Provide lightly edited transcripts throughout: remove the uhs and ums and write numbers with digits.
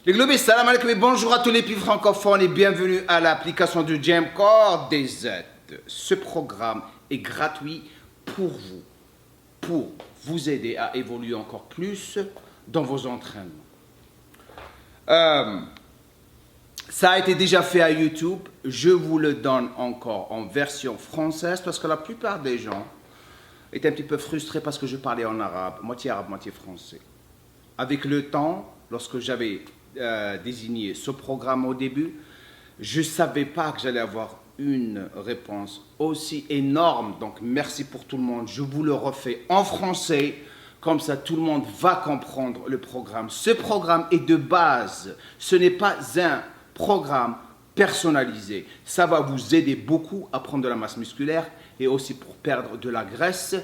Les globés, salam alaikum et bonjour à tous les pays francophones et bienvenue à l'application du Jamcore DZ. Ce programme est gratuit pour vous aider à évoluer encore plus dans vos entraînements. Ça a été déjà fait à YouTube, je vous le donne encore en version française parce que la plupart des gens étaient un petit peu frustrés parce que je parlais en arabe, moitié français. Avec le temps, lorsque j'avais désigné ce programme au début, je ne savais pas que j'allais avoir une réponse aussi énorme. Donc merci pour tout le monde. Je vous le refais en français. Comme ça, tout le monde va comprendre le programme. Ce programme est de base. Ce n'est pas un programme personnalisé. Ça va vous aider beaucoup à prendre de la masse musculaire et aussi pour perdre de la graisse.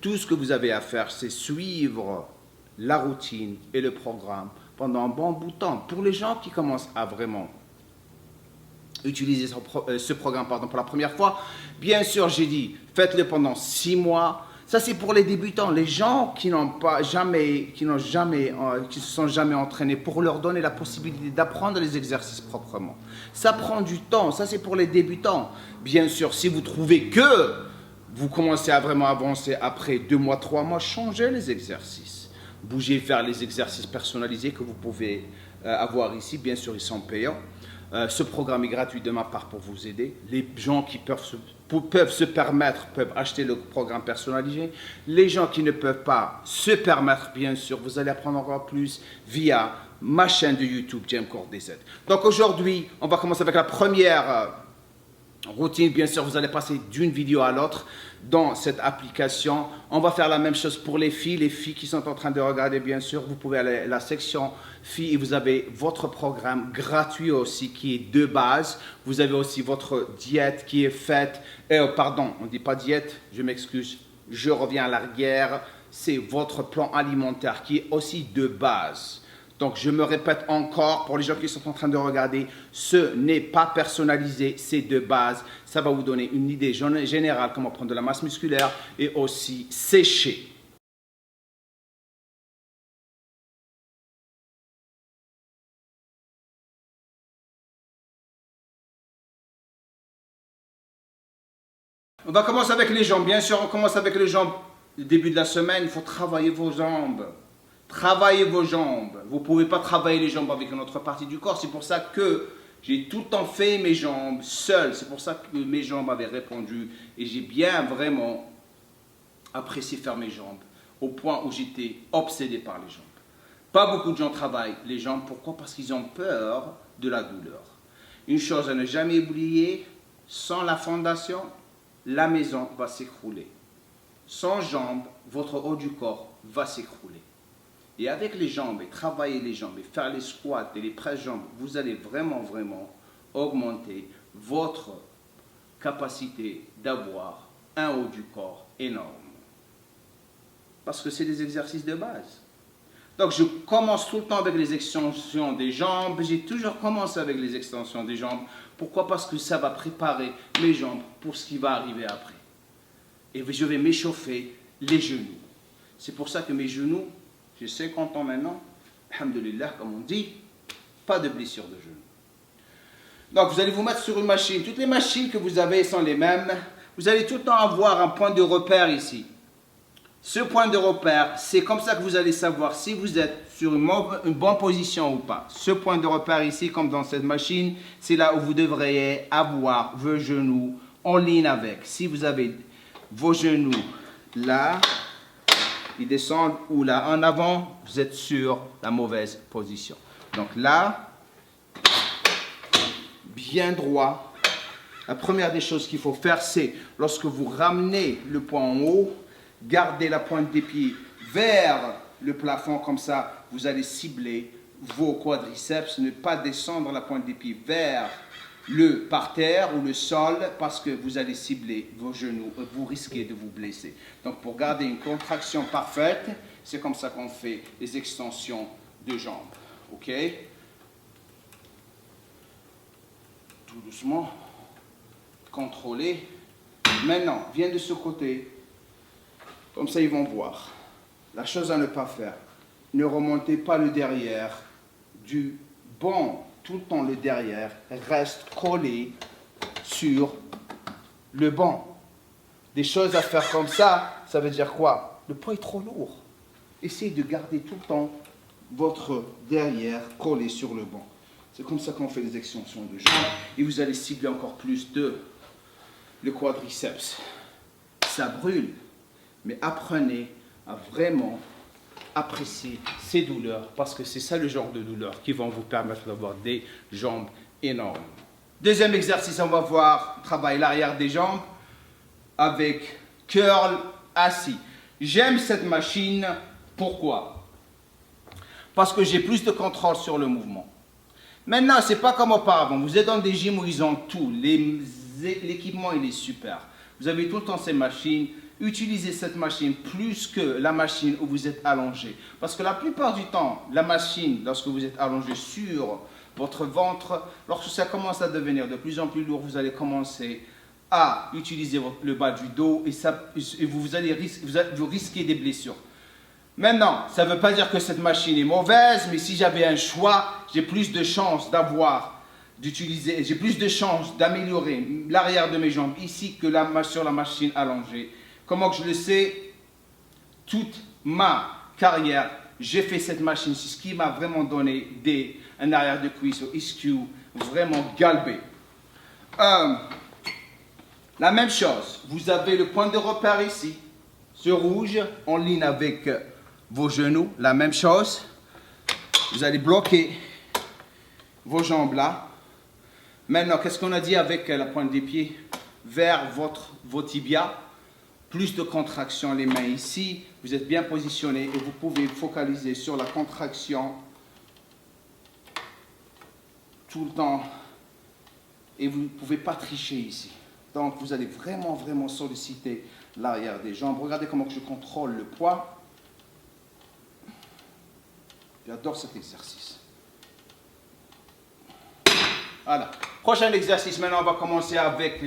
Tout ce que vous avez à faire, c'est suivre la routine et le programme pendant un bon bout de temps. Pour les gens qui commencent à vraiment utiliser ce programme pour la première fois, bien sûr, j'ai dit, faites-le pendant 6 mois. Ça, c'est pour les débutants, les gens qui ne se sont jamais entraînés, pour leur donner la possibilité d'apprendre les exercices proprement. Ça prend du temps, ça c'est pour les débutants. Bien sûr, si vous trouvez que vous commencez à vraiment avancer après 2 mois, 3 mois, changez les exercices. Bougez vers les exercices personnalisés que vous pouvez avoir ici. Bien sûr, ils sont payants. Ce programme est gratuit de ma part pour vous aider. Les gens qui peuvent se permettre peuvent acheter le programme personnalisé. Les gens qui ne peuvent pas se permettre, bien sûr, vous allez apprendre encore plus via ma chaîne de YouTube, Jamcore DZ. Donc aujourd'hui, on va commencer avec la première routine. Bien sûr, vous allez passer d'une vidéo à l'autre dans cette application. On va faire la même chose pour les filles qui sont en train de regarder. Bien sûr, vous pouvez aller à la section filles et vous avez votre programme gratuit aussi qui est de base. Vous avez aussi votre diète qui est faite. Pardon, on ne dit pas diète, je m'excuse. Je reviens à l'arrière. C'est votre plan alimentaire qui est aussi de base. Donc, je me répète encore, pour les gens qui sont en train de regarder, ce n'est pas personnalisé, c'est de base. Ça va vous donner une idée générale comment prendre de la masse musculaire et aussi sécher. On va commencer avec les jambes. Bien sûr, on commence avec les jambes. Le début de la semaine, il faut travailler vos jambes. Travaillez vos jambes. Vous ne pouvez pas travailler les jambes avec une autre partie du corps. C'est pour ça que j'ai tout le temps fait mes jambes seul. C'est pour ça que mes jambes avaient répondu. Et j'ai bien vraiment apprécié faire mes jambes. Au point où j'étais obsédé par les jambes. Pas beaucoup de gens travaillent les jambes. Pourquoi? Parce qu'ils ont peur de la douleur. Une chose à ne jamais oublier, sans la fondation, la maison va s'écrouler. Sans jambes, votre haut du corps va s'écrouler. Et avec les jambes, et travailler les jambes, et faire les squats et les presse-jambes, vous allez vraiment augmenter votre capacité d'avoir un haut du corps énorme. Parce que c'est des exercices de base. Donc je commence tout le temps avec les extensions des jambes. J'ai toujours commencé avec les extensions des jambes. Pourquoi? Parce que ça va préparer mes jambes pour ce qui va arriver après. Et je vais m'échauffer les genoux. C'est pour ça que mes genoux, j'ai 50 ans maintenant, alhamdoulilah, comme on dit, pas de blessure de genou. Donc vous allez vous mettre sur une machine. Toutes les machines que vous avez sont les mêmes. Vous allez tout le temps avoir un point de repère ici. Ce point de repère, c'est comme ça que vous allez savoir si vous êtes sur une bonne position ou pas. Ce point de repère ici, comme dans cette machine, c'est là où vous devriez avoir vos genoux en ligne avec. Si vous avez vos genoux là, ils descendent ou là en avant, vous êtes sur la mauvaise position. Donc là, bien droit. La première des choses qu'il faut faire, c'est lorsque vous ramenez le poing en haut, gardez la pointe des pieds vers le plafond, comme ça vous allez cibler vos quadriceps, ne pas descendre la pointe des pieds vers le parterre ou le sol parce que vous allez cibler vos genoux et vous risquez de vous blesser. Donc pour garder une contraction parfaite, c'est comme ça qu'on fait les extensions de jambes. Ok? Tout doucement, contrôlez. Maintenant, viens de ce côté. Comme ça, ils vont voir. La chose à ne pas faire, ne remontez pas le derrière du banc, tout le temps le derrière, reste collé sur le banc. Des choses à faire comme ça, ça veut dire quoi? Le poids est trop lourd. Essayez de garder tout le temps votre derrière collé sur le banc. C'est comme ça qu'on fait les extensions de jambes. Et vous allez cibler encore plus le quadriceps. Ça brûle, mais apprenez à vraiment apprécier ces douleurs, parce que c'est ça le genre de douleurs qui vont vous permettre d'avoir des jambes énormes. Deuxième exercice, on va voir travailler l'arrière des jambes avec curl assis. J'aime cette machine. Pourquoi? Parce que j'ai plus de contrôle sur le mouvement. Maintenant, c'est pas comme auparavant. Vous êtes dans des gyms où ils ont tout. L'équipement, il est super. Vous avez tout le temps ces machines. Utilisez cette machine plus que la machine où vous êtes allongé. Parce que la plupart du temps, la machine, lorsque vous êtes allongé sur votre ventre, lorsque ça commence à devenir de plus en plus lourd, vous allez commencer à utiliser le bas du dos et vous risquez des blessures. Maintenant, ça ne veut pas dire que cette machine est mauvaise, mais si j'avais un choix, j'ai plus de chances j'ai plus de chances d'améliorer l'arrière de mes jambes ici que sur la machine allongée. Comment que je le sais? Toute ma carrière, j'ai fait cette machine. C'est ce qui m'a vraiment donné un arrière de cuisse au ischion vraiment galbé. La même chose, vous avez le point de repère ici, ce rouge en ligne avec vos genoux. La même chose, vous allez bloquer vos jambes là. Maintenant, qu'est-ce qu'on a dit avec la pointe des pieds? Vers vos tibias. Plus de contraction, les mains ici. Vous êtes bien positionné et vous pouvez focaliser sur la contraction tout le temps. Et vous ne pouvez pas tricher ici. Donc, vous allez vraiment, vraiment solliciter l'arrière des jambes. Regardez comment je contrôle le poids. J'adore cet exercice. Voilà. Prochain exercice. Maintenant, on va commencer avec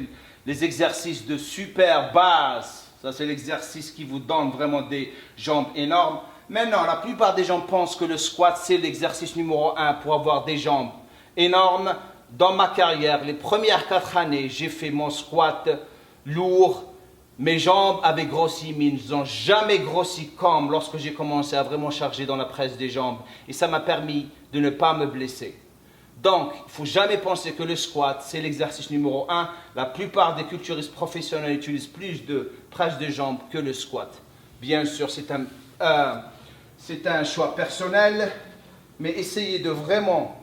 les exercices de super base. Ça, c'est l'exercice qui vous donne vraiment des jambes énormes. Maintenant, la plupart des gens pensent que le squat, c'est l'exercice numéro 1 pour avoir des jambes énormes. Dans ma carrière, les premières 4 années, j'ai fait mon squat lourd. Mes jambes avaient grossi, mais ils n'ont jamais grossi comme lorsque j'ai commencé à vraiment charger dans la presse des jambes. Et ça m'a permis de ne pas me blesser. Donc, il ne faut jamais penser que le squat, c'est l'exercice numéro 1. La plupart des culturistes professionnels utilisent plus de presse de jambes que le squat. Bien sûr, c'est un choix personnel, mais essayez de vraiment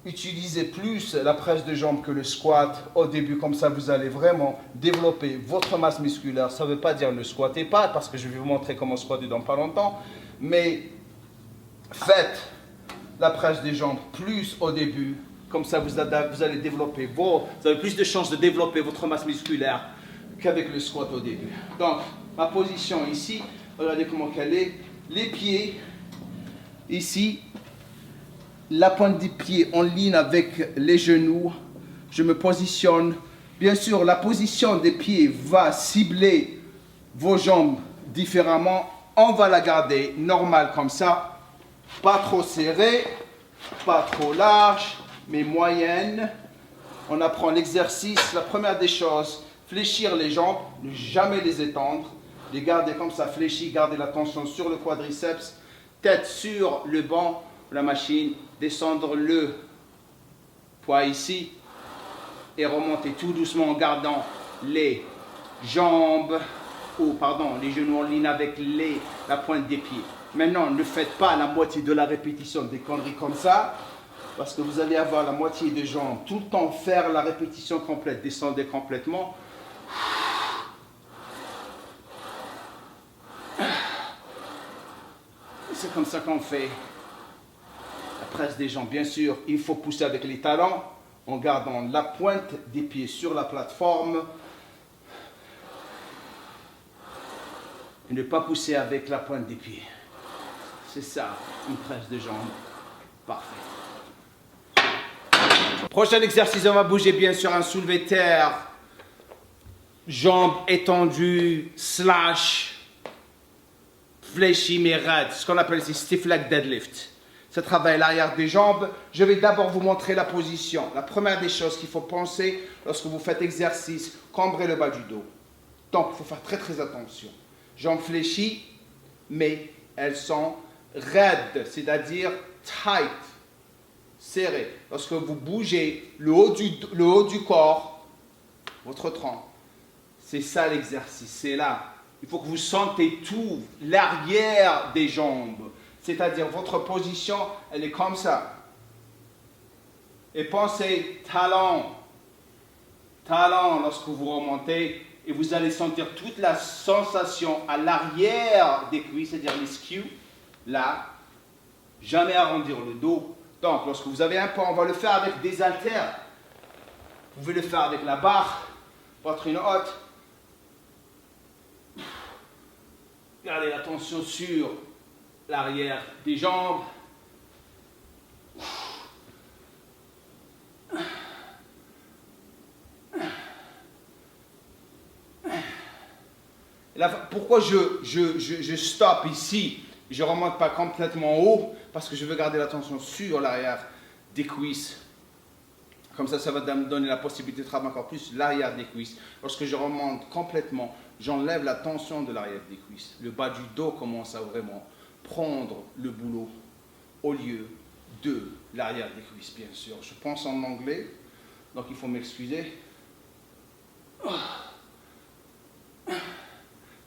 utiliser plus la presse de jambes que le squat au début. Comme ça, vous allez vraiment développer votre masse musculaire. Ça ne veut pas dire ne squattez pas, parce que je vais vous montrer comment squatter dans pas longtemps. Mais faites la presse des jambes plus au début, comme ça vous allez développer vous avez plus de chances de développer votre masse musculaire qu'avec le squat au début. Donc, ma position ici, regardez comment elle est, les pieds ici, la pointe des pieds en ligne avec les genoux, je me positionne. Bien sûr, la position des pieds va cibler vos jambes différemment. On va la garder normale comme ça. Pas trop serré, pas trop large, mais moyenne. On apprend l'exercice. La première des choses, fléchir les jambes, ne jamais les étendre. Les garder comme ça, fléchis, gardez la tension sur le quadriceps. Tête sur le banc, la machine, descendre le poids ici et remonter tout doucement en gardant les jambes, les genoux en ligne avec la pointe des pieds. Maintenant, ne faites pas la moitié de la répétition des conneries comme ça, parce que vous allez avoir la moitié des jambes. Tout le temps faire la répétition complète, descendez complètement. C'est comme ça qu'on fait la presse des jambes. Bien sûr, il faut pousser avec les talons, en gardant la pointe des pieds sur la plateforme. Et ne pas pousser avec la pointe des pieds. C'est ça, une presse de jambes. Parfait. Prochain exercice, on va bouger bien sûr un soulevé de terre. Jambes étendues, slash, fléchies mais raides. Ce qu'on appelle ici stiff leg deadlift. ça travaille l'arrière des jambes. Je vais d'abord vous montrer la position. La première des choses qu'il faut penser lorsque vous faites exercice, cambrer le bas du dos. Donc, il faut faire très très attention. Jambes fléchies, mais elles sont raides, c'est-à-dire tight, serrées. Lorsque vous bougez le haut du corps, votre tronc, c'est ça l'exercice, c'est là. Il faut que vous sentez tout, l'arrière des jambes. C'est-à-dire votre position, elle est comme ça. Et pensez talon. Talon lorsque vous remontez. Et vous allez sentir toute la sensation à l'arrière des cuisses, c'est-à-dire les skews. Là, jamais arrondir le dos. Donc, lorsque vous avez un poids, on va le faire avec des haltères. Vous pouvez le faire avec la barre, poitrine haute. Gardez l'attention sur l'arrière des jambes. Là, pourquoi je stoppe ici? Je ne remonte pas complètement haut parce que je veux garder l'attention sur l'arrière des cuisses. Comme ça va me donner la possibilité de travailler encore plus l'arrière des cuisses. Lorsque je remonte complètement, j'enlève la tension de l'arrière des cuisses. Le bas du dos commence à vraiment prendre le boulot au lieu de l'arrière des cuisses, bien sûr. Je pense en anglais, donc il faut m'excuser.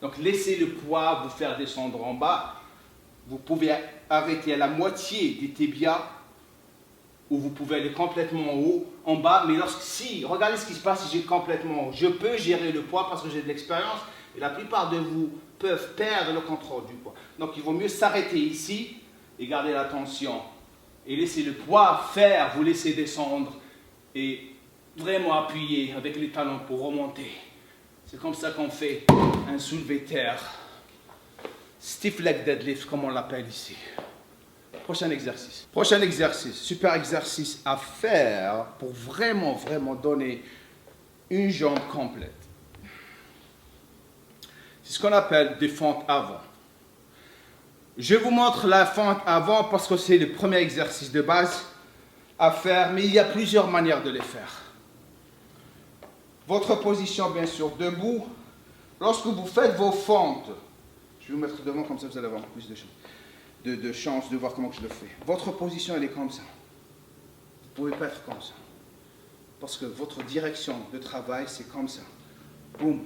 Donc laissez le poids vous faire descendre en bas. Vous pouvez arrêter à la moitié des tibias ou vous pouvez aller complètement en bas. Mais regardez ce qui se passe si j'ai complètement haut. Je peux gérer le poids parce que j'ai de l'expérience. Et la plupart de vous peuvent perdre le contrôle du poids. Donc il vaut mieux s'arrêter ici et garder la tension. Et laisser le poids vous laisser descendre et vraiment appuyer avec les talons pour remonter. C'est comme ça qu'on fait un soulevé terre. Stiff leg deadlift, comme on l'appelle ici. Prochain exercice. Prochain exercice, super exercice à faire pour vraiment donner une jambe complète. C'est ce qu'on appelle des fentes avant. Je vous montre la fente avant parce que c'est le premier exercice de base à faire, mais il y a plusieurs manières de les faire. Votre position, bien sûr, debout. Lorsque vous faites vos fentes, je vais vous mettre devant, comme ça vous allez avoir plus de chance de voir comment je le fais. Votre position, elle est comme ça. Vous ne pouvez pas être comme ça. Parce que votre direction de travail, c'est comme ça. Boum.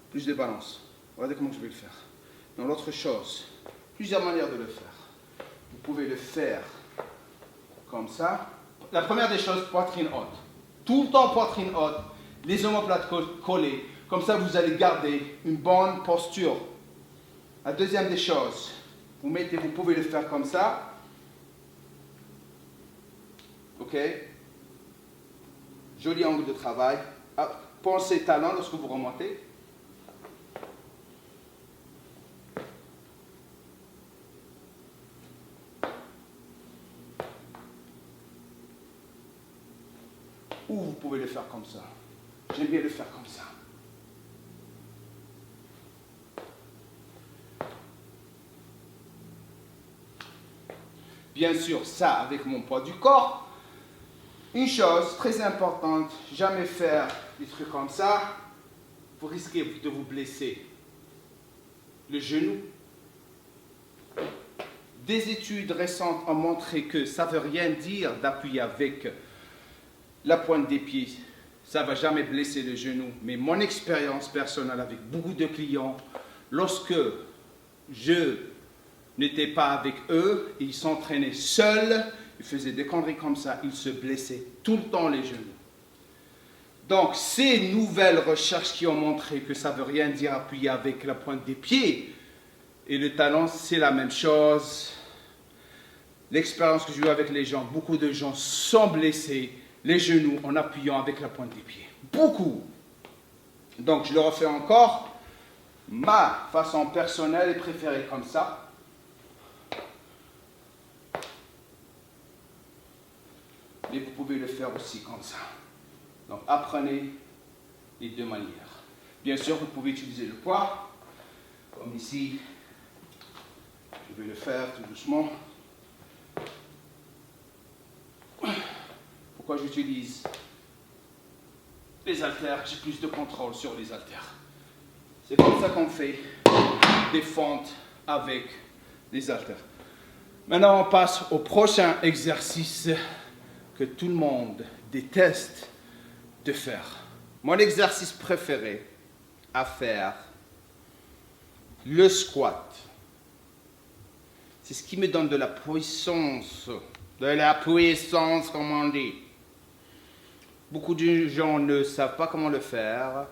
Plus de balance. Regardez comment je vais le faire. Dans l'autre chose, plusieurs manières de le faire. Vous pouvez le faire comme ça. La première des choses, poitrine haute. Tout le temps poitrine haute, les omoplates collées. Comme ça, vous allez garder une bonne posture. La deuxième des choses, vous pouvez le faire comme ça. OK? Joli angle de travail. Pensez talon lorsque vous remontez. Ou vous pouvez le faire comme ça. J'aime bien le faire comme ça. Bien sûr, ça avec mon poids du corps. Une chose très importante, jamais faire des trucs comme ça. Vous risquez de vous blesser le genou. Des études récentes ont montré que ça ne veut rien dire d'appuyer avec la pointe des pieds. Ça ne va jamais blesser le genou. Mais mon expérience personnelle avec beaucoup de clients, lorsque je n'étais pas avec eux, ils s'entraînaient seuls, ils faisaient des conneries comme ça, ils se blessaient tout le temps les genoux. Donc, ces nouvelles recherches qui ont montré que ça ne veut rien dire appuyer avec la pointe des pieds et le talon, c'est la même chose. L'expérience que j'ai eue avec les gens, beaucoup de gens sont blessés les genoux en appuyant avec la pointe des pieds. Beaucoup. Donc, je le refais encore. Ma façon personnelle et préférée comme ça. Mais vous pouvez le faire aussi comme ça. Donc, apprenez les deux manières. Bien sûr, vous pouvez utiliser le poids, comme ici. Je vais le faire tout doucement. Pourquoi j'utilise les haltères? J'ai plus de contrôle sur les haltères. C'est comme ça qu'on fait des fentes avec les haltères. Maintenant, on passe au prochain exercice que tout le monde déteste de faire. Mon exercice préféré à faire, le squat. C'est ce qui me donne de la puissance. De la puissance, comme on dit. Beaucoup de gens ne savent pas comment le faire.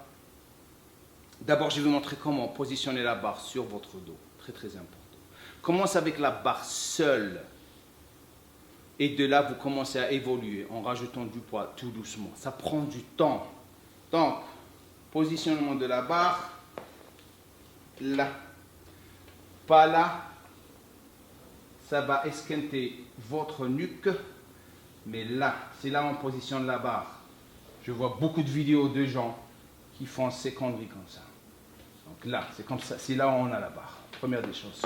D'abord, je vais vous montrer comment positionner la barre sur votre dos. Très, très important. Commence avec la barre seule. Et de là, vous commencez à évoluer en rajoutant du poids tout doucement. Ça prend du temps. Donc, positionnement de la barre. Là. Pas là. Ça va esquinter votre nuque. Mais là, c'est là où on positionne la barre. Je vois beaucoup de vidéos de gens qui font ces conneries comme ça. Donc là, c'est comme ça. C'est là où on a la barre. Première des choses.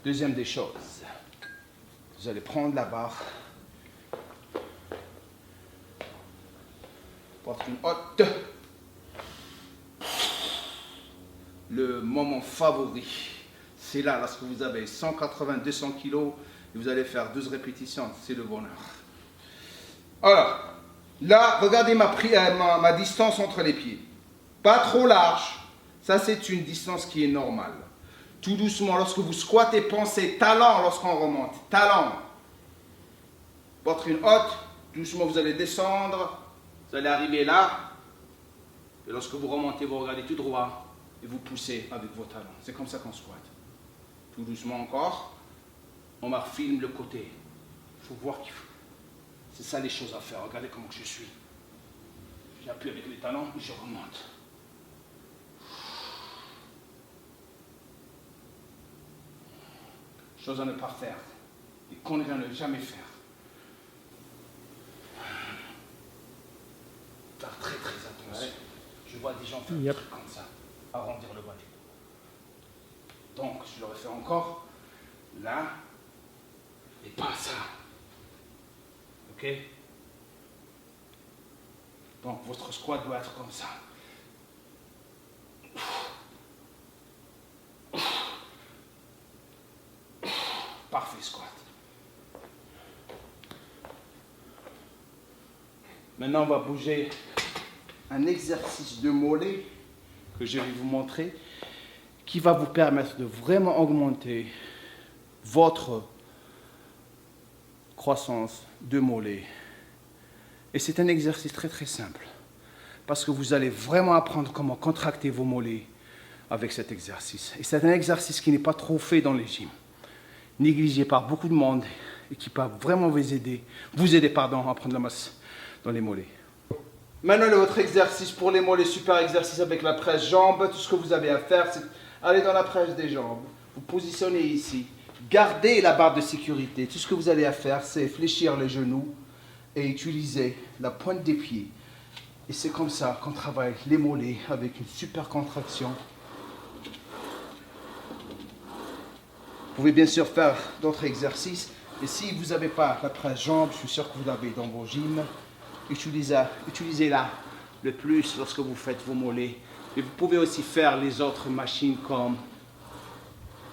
Deuxième des choses. Vous allez prendre la barre. Porte une haute. Le moment favori, c'est là, lorsque vous avez 180-200 kg et vous allez faire 12 répétitions, c'est le bonheur. Alors, là, regardez ma distance entre les pieds. Pas trop large, ça c'est une distance qui est normale. Tout doucement, lorsque vous squattez, pensez talon lorsqu'on remonte, talon. Poitrine haute, doucement vous allez descendre, vous allez arriver là. Et lorsque vous remontez, vous regardez tout droit et vous poussez avec vos talons. C'est comme ça qu'on squatte. Tout doucement encore. On me filme le côté. Il faut voir qu'il faut. C'est ça les choses à faire. Regardez comment je suis. J'appuie avec les talons et je remonte. Chose à ne pas faire. Des conneries à ne jamais faire. Faire très très attention. Ouais. Je vois des gens faire des trucs comme ça. Arrondir le bas du dos. Donc, je le refais encore. Là. Et pas ça. Ok? Donc, votre squat doit être comme ça. Parfait squat. Maintenant, on va bouger un exercice de mollet que je vais vous montrer qui va vous permettre de vraiment augmenter votre croissance de mollet. Et c'est un exercice très très simple parce que vous allez vraiment apprendre comment contracter vos mollets avec cet exercice. Et c'est un exercice qui n'est pas trop fait dans les gyms, négligé par beaucoup de monde et qui peut vraiment vous aider à prendre la masse dans les mollets. Maintenant, votre exercice pour les mollets, super exercice avec la presse jambes. Tout ce que vous avez à faire, c'est aller dans la presse des jambes. Vous positionnez ici. Gardez la barre de sécurité. Tout ce que vous allez à faire, c'est fléchir les genoux et utiliser la pointe des pieds. Et c'est comme ça qu'on travaille les mollets avec une super contraction. Vous pouvez bien sûr faire d'autres exercices. Et si vous n'avez pas la presse jambes, je suis sûr que vous l'avez dans vos gyms. Utilisez-la le plus lorsque vous faites vos mollets. Et vous pouvez aussi faire les autres machines comme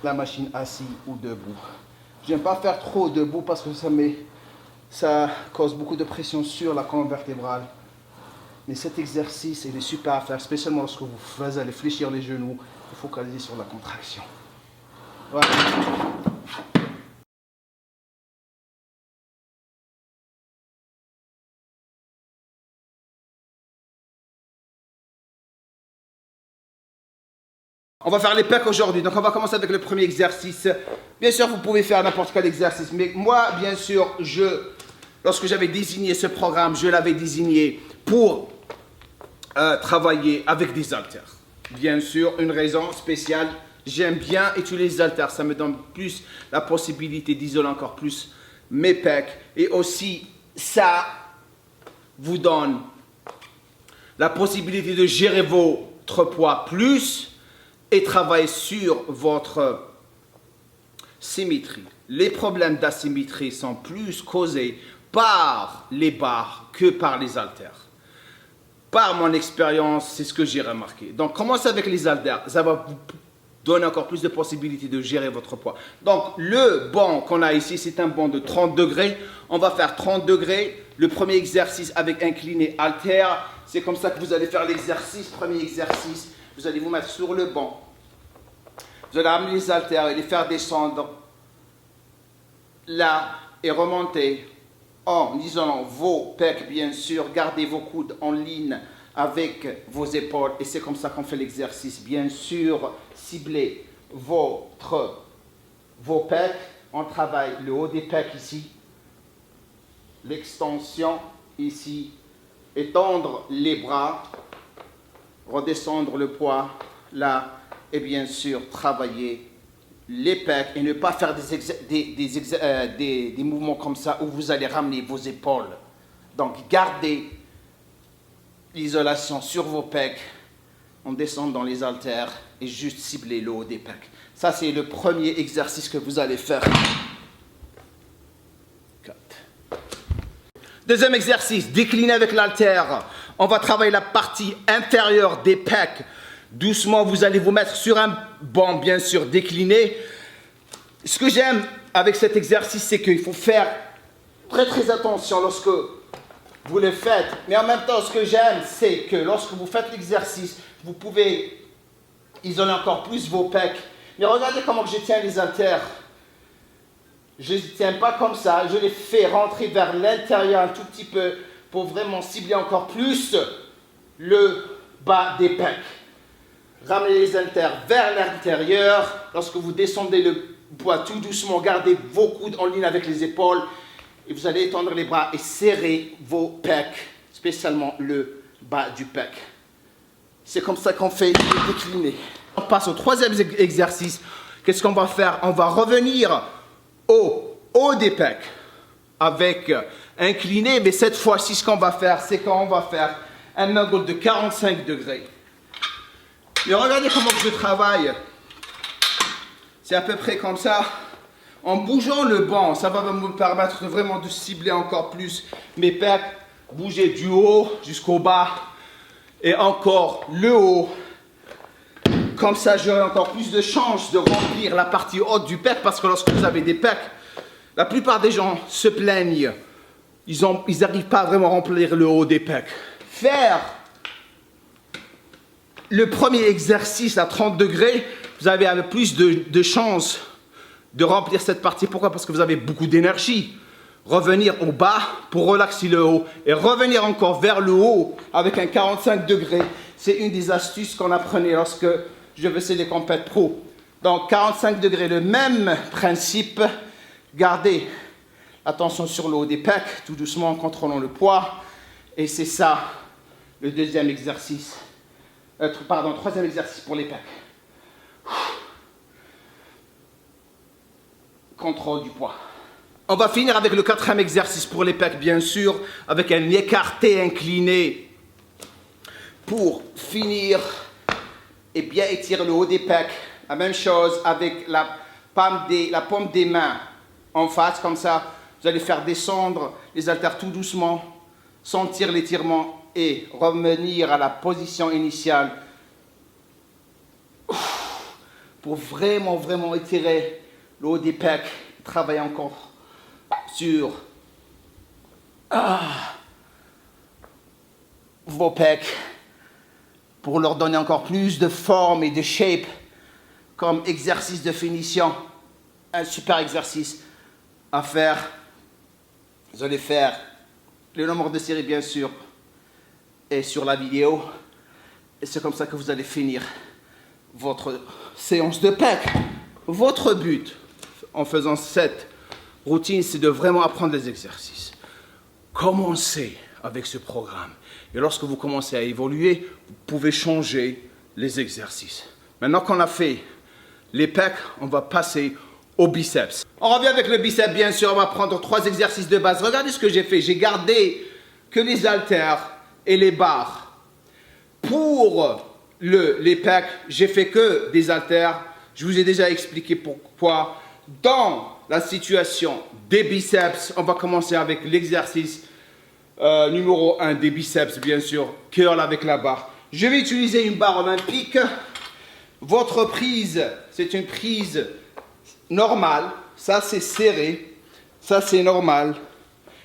la machine assise ou debout. Je n'aime pas faire trop debout parce que ça cause beaucoup de pression sur la colonne vertébrale. Mais cet exercice, il est super à faire, spécialement lorsque vous allez fléchir les genoux et focaliser sur la contraction. Voilà. On va faire les pecs aujourd'hui, donc on va commencer avec le premier exercice. Bien sûr, vous pouvez faire n'importe quel exercice, mais moi, bien sûr, lorsque j'avais désigné ce programme, je l'avais désigné pour travailler avec des haltères. Bien sûr, une raison spéciale, j'aime bien utiliser les haltères, ça me donne plus la possibilité d'isoler encore plus mes pecs. Et aussi, ça vous donne la possibilité de gérer votre poids plus et travailler sur votre symétrie. Les problèmes d'asymétrie sont plus causés par les barres que par les haltères. Par mon expérience, c'est ce que j'ai remarqué. Donc, commencez avec les haltères. Ça va vous donner encore plus de possibilités de gérer votre poids. Donc, le banc qu'on a ici, c'est un banc de 30 degrés. On va faire 30 degrés. Le premier exercice avec incliné haltère. C'est comme ça que vous allez faire l'exercice. Premier exercice, vous allez vous mettre sur le banc. Vous allez amener les haltères et les faire descendre là et remonter en isolant vos pecs, bien sûr. Gardez vos coudes en ligne avec vos épaules et c'est comme ça qu'on fait l'exercice. Bien sûr, ciblez vos pecs. On travaille le haut des pecs ici, l'extension ici, étendre les bras, redescendre le poids là et bien sûr travailler les pecs et ne pas faire des mouvements comme ça où vous allez ramener vos épaules. Donc gardez l'isolation sur vos pecs, on descend dans les haltères et juste cibler le haut des pecs. Ça c'est le premier exercice que vous allez faire. Deuxième exercice, décliner avec l'haltère. On va travailler la partie inférieure des pecs. Doucement, vous allez vous mettre sur un banc, bien sûr, décliné. Ce que j'aime avec cet exercice, c'est qu'il faut faire très attention lorsque vous le faites. Mais en même temps, ce que j'aime, c'est que lorsque vous faites l'exercice, vous pouvez isoler encore plus vos pecs. Mais regardez comment je tiens les haltères. Je ne les tiens pas comme ça, je les fais rentrer vers l'intérieur un tout petit peu pour vraiment cibler encore plus le bas des pecs. Ramenez les haltères vers l'intérieur. Lorsque vous descendez le poids tout doucement, gardez vos coudes en ligne avec les épaules et vous allez étendre les bras et serrer vos pecs, spécialement le bas du pec. C'est comme ça qu'on fait le décliné. On passe au troisième exercice. Qu'est-ce qu'on va faire? On va revenir au haut des pecs avec incliné, mais cette fois-ci, ce qu'on va faire, c'est qu'on va faire un angle de 45 degrés. Mais regardez comment je travaille. C'est à peu près comme ça. En bougeant le banc, ça va me permettre vraiment de cibler encore plus mes pecs, bouger du haut jusqu'au bas et encore le haut. Comme ça, j'aurai encore plus de chances de remplir la partie haute du pec parce que lorsque vous avez des pecs, la plupart des gens se plaignent. Ils n'arrivent pas à vraiment remplir le haut des pecs. Faire le premier exercice à 30 degrés, vous avez avec plus de chances de remplir cette partie. Pourquoi? Parce que vous avez beaucoup d'énergie. Revenir au bas pour relaxer le haut et revenir encore vers le haut avec un 45 degrés. C'est une des astuces qu'on apprenait lorsque je faisais des compètes pro. Donc 45 degrés, le même principe. Gardez attention sur le haut des pecs, tout doucement en contrôlant le poids. Et c'est ça le deuxième exercice. Troisième exercice pour les pecs. Contrôle du poids. On va finir avec le quatrième exercice pour les pecs, bien sûr, avec un écarté incliné. Pour finir et bien étirer le haut des pecs. La même chose avec la paume des mains en face, comme ça. Vous allez faire descendre les haltères tout doucement, sentir l'étirement et revenir à la position initiale pour vraiment étirer le haut des pecs. Travailler encore sur vos pecs pour leur donner encore plus de forme et de shape comme exercice de finition. Un super exercice à faire. Vous allez faire le nombre de séries, bien sûr, et sur la vidéo. Et c'est comme ça que vous allez finir votre séance de pecs. Votre but en faisant cette routine, c'est de vraiment apprendre les exercices. Commencez avec ce programme. Et lorsque vous commencez à évoluer, vous pouvez changer les exercices. Maintenant qu'on a fait les pecs, on va passer au biceps. On revient avec le biceps, bien sûr. On va prendre 3 exercices de base. Regardez ce que j'ai fait. J'ai gardé que les haltères et les barres. Pour les pecs, j'ai fait que des haltères. Je vous ai déjà expliqué pourquoi. Dans la situation des biceps. On va commencer avec l'exercice numéro 1 des biceps, bien sûr, curl avec la barre. Je vais utiliser une barre olympique. Votre prise, c'est une prise normale. Ça, c'est serré. Ça, c'est normal.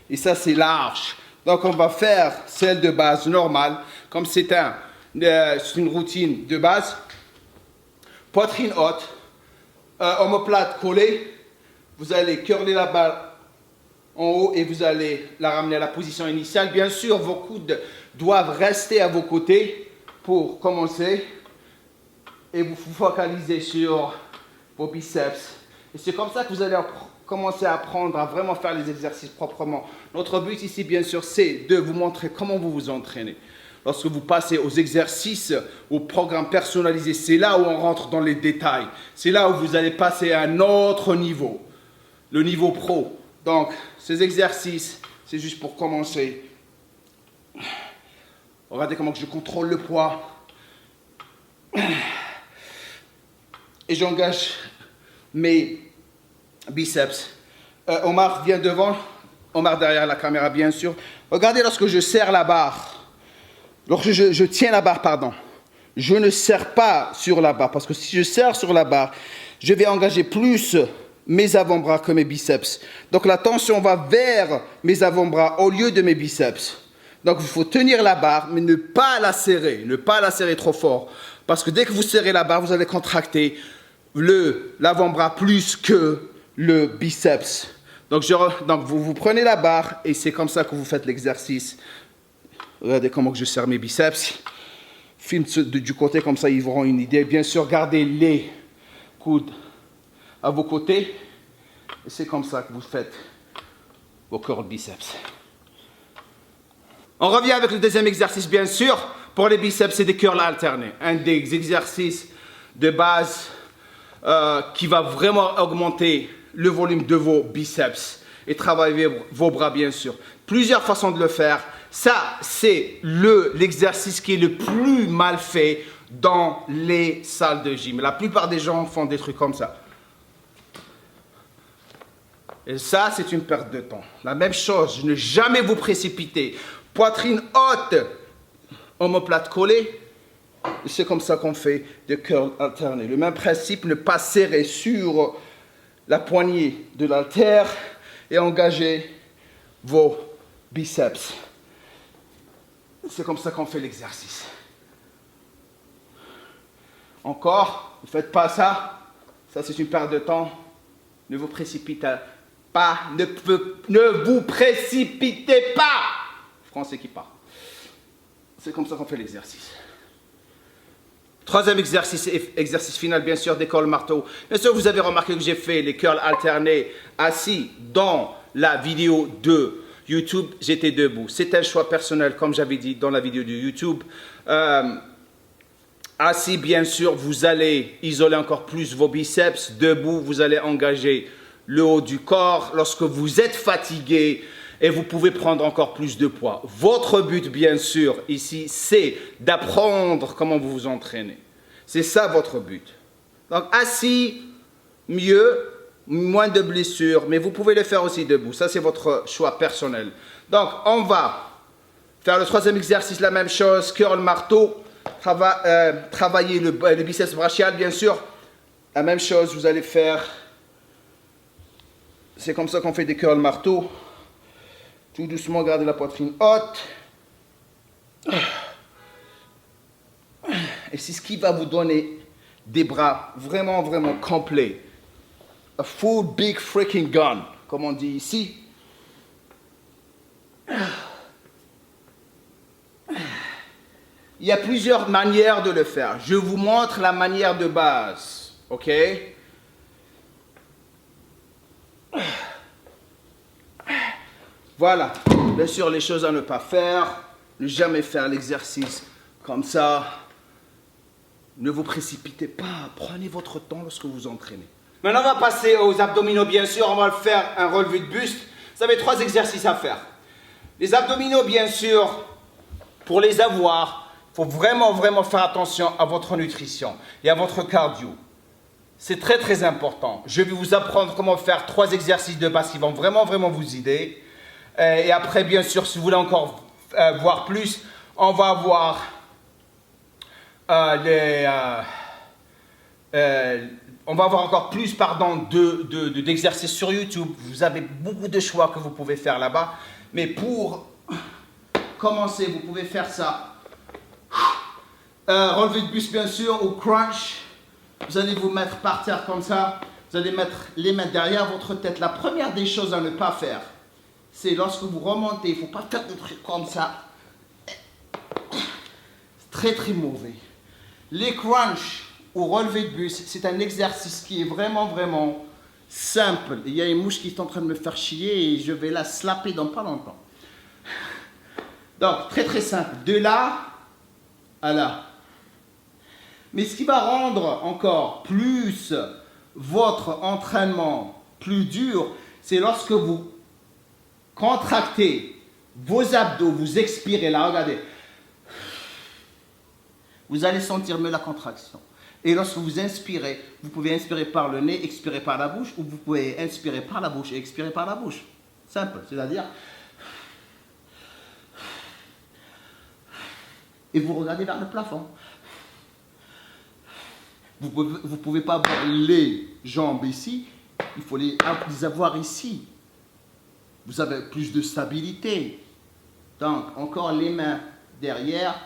Et ça, c'est large. Donc, on va faire celle de base normale. Comme c'est une routine de base. Poitrine haute. Omoplate collée. Vous allez curler la barre en haut et vous allez la ramener à la position initiale. Bien sûr, vos coudes doivent rester à vos côtés pour commencer. Et vous vous focalisez sur vos biceps. Et c'est comme ça que vous allez commencer à apprendre à vraiment faire les exercices proprement. Notre but ici, bien sûr, c'est de vous montrer comment vous vous entraînez. Lorsque vous passez aux exercices, au programme personnalisé, c'est là où on rentre dans les détails. C'est là où vous allez passer à un autre niveau, le niveau pro. Donc, ces exercices, c'est juste pour commencer. Regardez comment je contrôle le poids. Et j'engage mes biceps. Omar vient devant, Omar derrière la caméra bien sûr. Regardez lorsque je serre la barre, lorsque je tiens la barre, pardon, je ne serre pas sur la barre parce que si je serre sur la barre, je vais engager plus mes avant-bras que mes biceps. Donc la tension va vers mes avant-bras au lieu de mes biceps. Donc il faut tenir la barre mais ne pas la serrer trop fort. Parce que dès que vous serrez la barre, vous allez contracter l'avant-bras plus que le biceps. Donc vous prenez la barre et c'est comme ça que vous faites l'exercice. Regardez comment je serre mes biceps. Filme du côté comme ça, ils auront une idée. Bien sûr, gardez les coudes à vos côtés. Et c'est comme ça que vous faites vos curls biceps. On revient avec le deuxième exercice, bien sûr. Pour les biceps, c'est des curls alternés. Un des exercices de base qui va vraiment augmenter le volume de vos biceps et travailler vos bras, bien sûr. Plusieurs façons de le faire. Ça, c'est l'exercice qui est le plus mal fait dans les salles de gym. La plupart des gens font des trucs comme ça. Et ça, c'est une perte de temps. La même chose, ne jamais vous précipiter. Poitrine haute, omoplate collée. C'est comme ça qu'on fait des curls alternés. Le même principe, ne pas serrer sur la poignée de l'haltère et engager vos biceps. C'est comme ça qu'on fait l'exercice. Encore, ne faites pas ça. Ça, c'est une perte de temps. Ne vous précipitez pas. Ne vous précipitez pas. Français qui part. C'est comme ça qu'on fait l'exercice. Troisième exercice, exercice final, bien sûr, des curls marteau. Bien sûr, vous avez remarqué que j'ai fait les curls alternés assis dans la vidéo de YouTube. J'étais debout. C'est un choix personnel, comme j'avais dit dans la vidéo de YouTube. Assis, bien sûr, vous allez isoler encore plus vos biceps. Debout, vous allez engager le haut du corps. Lorsque vous êtes fatigué, et vous pouvez prendre encore plus de poids. Votre but, bien sûr, ici, c'est d'apprendre comment vous vous entraînez. C'est ça votre but. Donc, assis, mieux, moins de blessures, mais vous pouvez le faire aussi debout. Ça, c'est votre choix personnel. Donc, on va faire le troisième exercice, la même chose, curl marteau, travailler le biceps brachial, bien sûr. La même chose, vous allez faire, c'est comme ça qu'on fait des curls marteau. Tout doucement, gardez la poitrine haute. Et c'est ce qui va vous donner des bras vraiment, vraiment complets. A full big freaking gun, comme on dit ici. Il y a plusieurs manières de le faire. Je vous montre la manière de base. OK? Voilà, bien sûr, les choses à ne pas faire, ne jamais faire l'exercice comme ça. Ne vous précipitez pas, prenez votre temps lorsque vous entraînez. Maintenant, on va passer aux abdominaux, bien sûr, on va le faire un relevé de buste. Vous avez 3 exercices à faire. Les abdominaux, bien sûr, pour les avoir, il faut vraiment, vraiment faire attention à votre nutrition et à votre cardio. c'est très très important. Je vais vous apprendre comment faire 3 exercices de base qui vont vraiment vous aider. Et après, bien sûr, si vous voulez encore voir plus, on va voir on va avoir encore plus d'exercices sur YouTube. Vous avez beaucoup de choix que vous pouvez faire là-bas. Mais pour commencer, vous pouvez faire ça. Relevé de buste, bien sûr, ou crunch. Vous allez vous mettre par terre comme ça. Vous allez mettre les mains derrière votre tête. La première des choses à ne pas faire, c'est lorsque vous remontez, il ne faut pas faire des trucs comme ça. C'est très très mauvais. Les crunch ou relevé de buste, c'est un exercice qui est vraiment simple. Il y a une mouche qui est en train de me faire chier et je vais la slapper dans pas longtemps. Donc, très simple. De là à là. Mais ce qui va rendre encore plus votre entraînement plus dur, c'est lorsque vous contractez vos abdos, vous expirez là, regardez. Vous allez sentir mieux la contraction. Et lorsque vous inspirez, vous pouvez inspirer par le nez, expirer par la bouche, ou vous pouvez inspirer par la bouche et expirer par la bouche. Simple, c'est-à-dire... Et vous regardez vers le plafond. Vous ne pouvez pas avoir les jambes ici, il faut les avoir ici. Vous avez plus de stabilité. Donc, encore les mains derrière,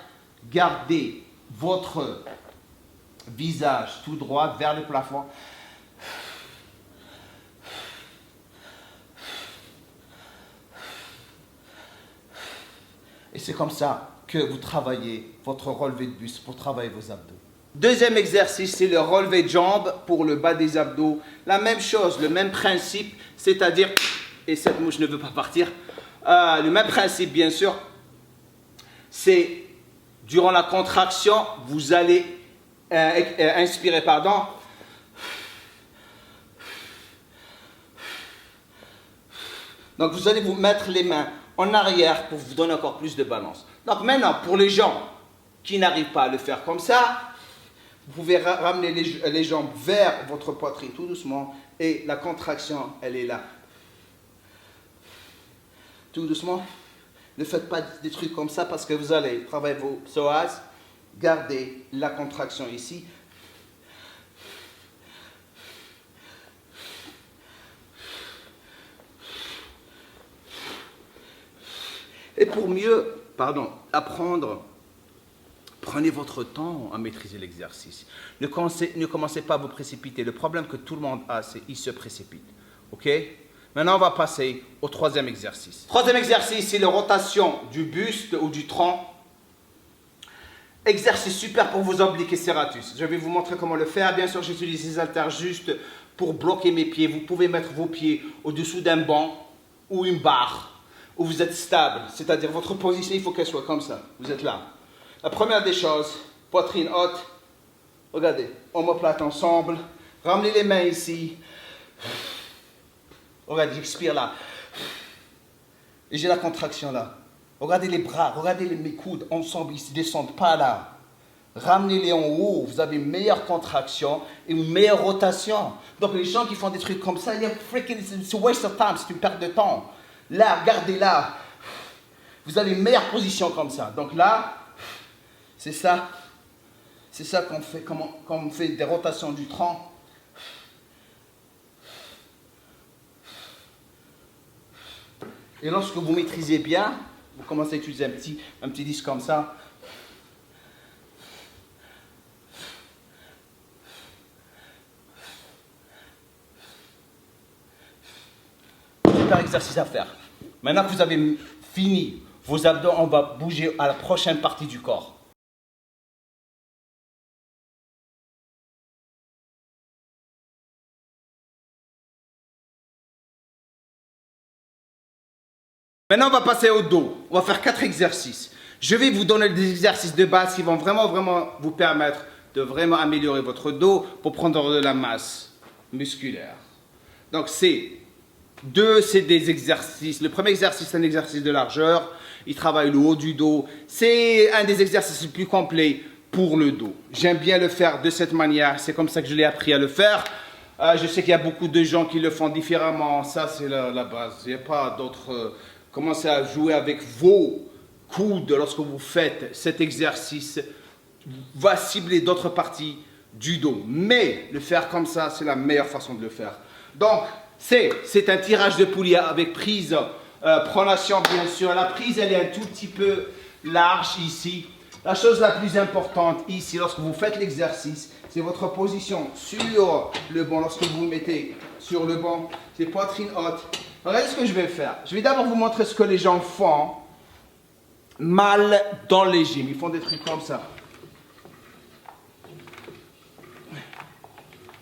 gardez votre visage tout droit vers le plafond. Et c'est comme ça que vous travaillez votre relevé de buste pour travailler vos abdos. Deuxième exercice, c'est le relevé de jambes pour le bas des abdos. La même chose, le même principe, c'est-à-dire, et cette mouche ne veut pas partir, le même principe bien sûr, c'est durant la contraction, vous allez inspirer, pardon. Donc vous allez vous mettre les mains en arrière pour vous donner encore plus de balance. Donc maintenant, pour les gens qui n'arrivent pas à le faire comme ça, vous pouvez ramener les jambes vers votre poitrine tout doucement et la contraction, elle est là. Tout doucement. Ne faites pas des trucs comme ça parce que vous allez travailler vos psoas. Gardez la contraction ici. Et pour mieux, apprendre, prenez votre temps à maîtriser l'exercice. Ne commencez pas à vous précipiter. Le problème que tout le monde a, c'est qu'il se précipite. OK? Maintenant, on va passer au troisième exercice. Troisième exercice, c'est la rotation du buste ou du tronc. Exercice super pour vos obliques et serratus. Je vais vous montrer comment le faire. Bien sûr, j'utilise les haltères juste pour bloquer mes pieds. Vous pouvez mettre vos pieds au-dessous d'un banc ou une barre où vous êtes stable. C'est-à-dire, votre position, il faut qu'elle soit comme ça. Vous êtes là. La première des choses, poitrine haute. Regardez, omoplate ensemble. Ramenez les mains ici. Regardez, j'expire là. Et j'ai la contraction là. Regardez les bras, regardez mes coudes ensemble, ils ne descendent pas là. Ramenez-les en haut, vous avez une meilleure contraction et une meilleure rotation. Donc les gens qui font des trucs comme ça, c'est a waste of time, c'est une perte de temps. Là, regardez là. Vous avez une meilleure position comme ça. Donc là, c'est ça. C'est ça qu'on fait, quand on fait des rotations du tronc. Et lorsque vous maîtrisez bien, vous commencez à utiliser un petit disque comme ça. Super exercice à faire. Maintenant que vous avez fini vos abdos, on va bouger à la prochaine partie du corps. Maintenant, on va passer au dos. On va faire 4 exercices. Je vais vous donner des exercices de base qui vont vraiment vous permettre de vraiment améliorer votre dos pour prendre de la masse musculaire. Donc, c'est des exercices. Le premier exercice, c'est un exercice de largeur. Il travaille le haut du dos. C'est un des exercices les plus complets pour le dos. J'aime bien le faire de cette manière, c'est comme ça que je l'ai appris à le faire. Je sais qu'il y a beaucoup de gens qui le font différemment, ça c'est la base. Il n'y a pas d'autre... commencez à jouer avec vos coudes lorsque vous faites cet exercice, va cibler d'autres parties du dos. Mais le faire comme ça, c'est la meilleure façon de le faire. Donc, c'est un tirage de poulie avec prise, pronation bien sûr. La prise, elle est un tout petit peu large ici. La chose la plus importante ici, lorsque vous faites l'exercice, c'est votre position sur le banc. Lorsque vous vous mettez sur le banc, c'est poitrine haute. Regardez ce que je vais faire. Je vais d'abord vous montrer ce que les gens font mal dans les gyms. Ils font des trucs comme ça.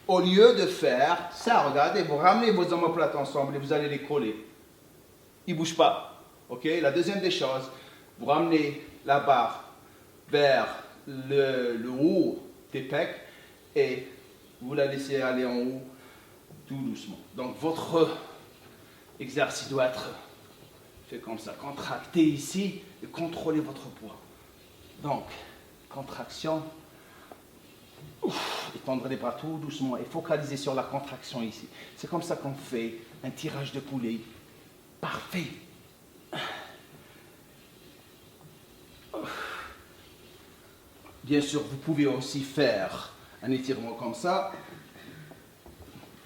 Au lieu de faire ça, regardez, vous ramenez vos omoplates ensemble et vous allez les coller. Ils ne bougent pas. Ok? La deuxième des choses, vous ramenez la barre vers le haut des pecs et vous la laissez aller en haut tout doucement. Donc votre exercice doit être fait comme ça. Contractez ici et contrôlez votre poids. Donc, contraction. Étendre les bras tout doucement et focaliser sur la contraction ici. C'est comme ça qu'on fait un tirage de poulie parfait. Bien sûr, vous pouvez aussi faire un étirement comme ça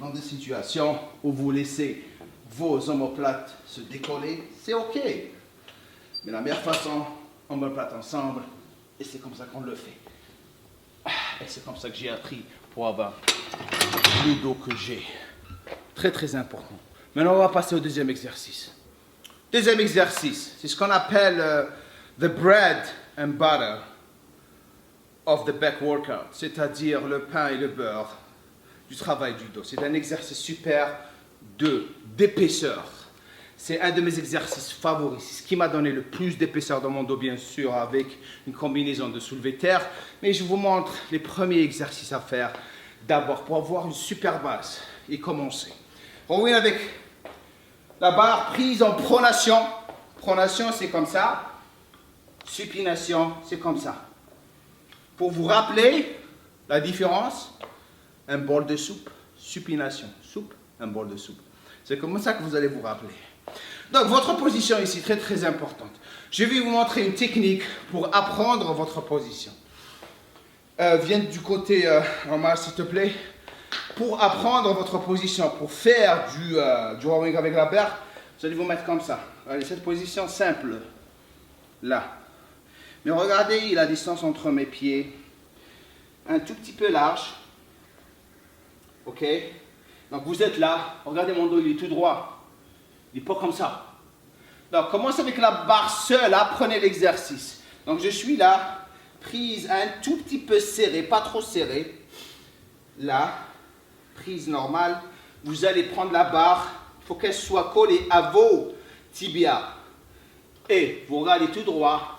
dans des situations où vous laissez vos omoplates se décoller. C'est OK. Mais la meilleure façon, omoplates ensemble, et c'est comme ça qu'on le fait. Et c'est comme ça que j'ai appris pour avoir le dos que j'ai. Très, très important. Maintenant, on va passer au deuxième exercice. Deuxième exercice, c'est ce qu'on appelle the bread and butter of the back workout, c'est-à-dire le pain et le beurre du travail du dos. C'est un exercice super d'épaisseur. C'est un de mes exercices favoris. C'est ce qui m'a donné le plus d'épaisseur dans mon dos, bien sûr, avec une combinaison de soulevé de terre. Mais je vous montre les premiers exercices à faire d'abord pour avoir une super base et commencer. On va avec la barre prise en pronation. Pronation, c'est comme ça. Supination, c'est comme ça. Pour vous rappeler la différence, un bol de soupe, supination. Soupe, un bol de soupe. C'est comme ça que vous allez vous rappeler. Donc, votre position ici, très très importante. Je vais vous montrer une technique pour apprendre votre position. Viens du côté normal, s'il te plaît. Pour apprendre votre position, pour faire du rowing avec la barre, vous allez vous mettre comme ça. Allez, cette position simple, là. Mais regardez la distance entre mes pieds, un tout petit peu large. Ok? Donc, vous êtes là, regardez mon dos, il est tout droit. Il n'est pas comme ça. Donc, commencez avec la barre seule, apprenez l'exercice. Donc, je suis là, prise un tout petit peu serrée, pas trop serrée. Là, prise normale. Vous allez prendre la barre, il faut qu'elle soit collée à vos tibias. Et vous regardez tout droit,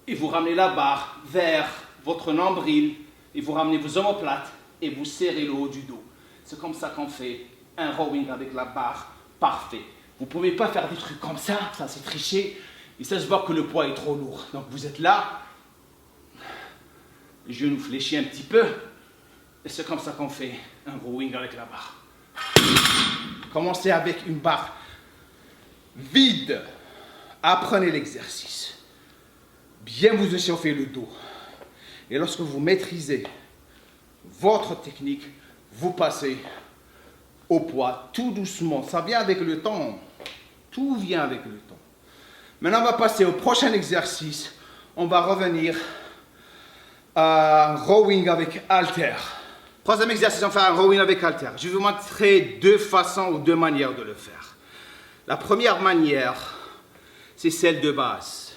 et vous ramenez la barre vers votre nombril, et vous ramenez vos omoplates, et vous serrez le haut du dos. C'est comme ça qu'on fait un rowing avec la barre parfait. Vous ne pouvez pas faire des trucs comme ça c'est tricher. Et ça se voit que le poids est trop lourd. Donc vous êtes là, les genoux fléchis un petit peu. Et c'est comme ça qu'on fait un rowing avec la barre. Commencez avec une barre vide. Apprenez l'exercice. Bien vous échauffer le dos. Et lorsque vous maîtrisez votre technique, vous passez au poids tout doucement. Ça vient avec le temps. Tout vient avec le temps. Maintenant, on va passer au prochain exercice. On va revenir à rowing avec halter. Troisième exercice, on va faire un rowing avec halter. Je vais vous montrer deux façons ou deux manières de le faire. La première manière, c'est celle de base.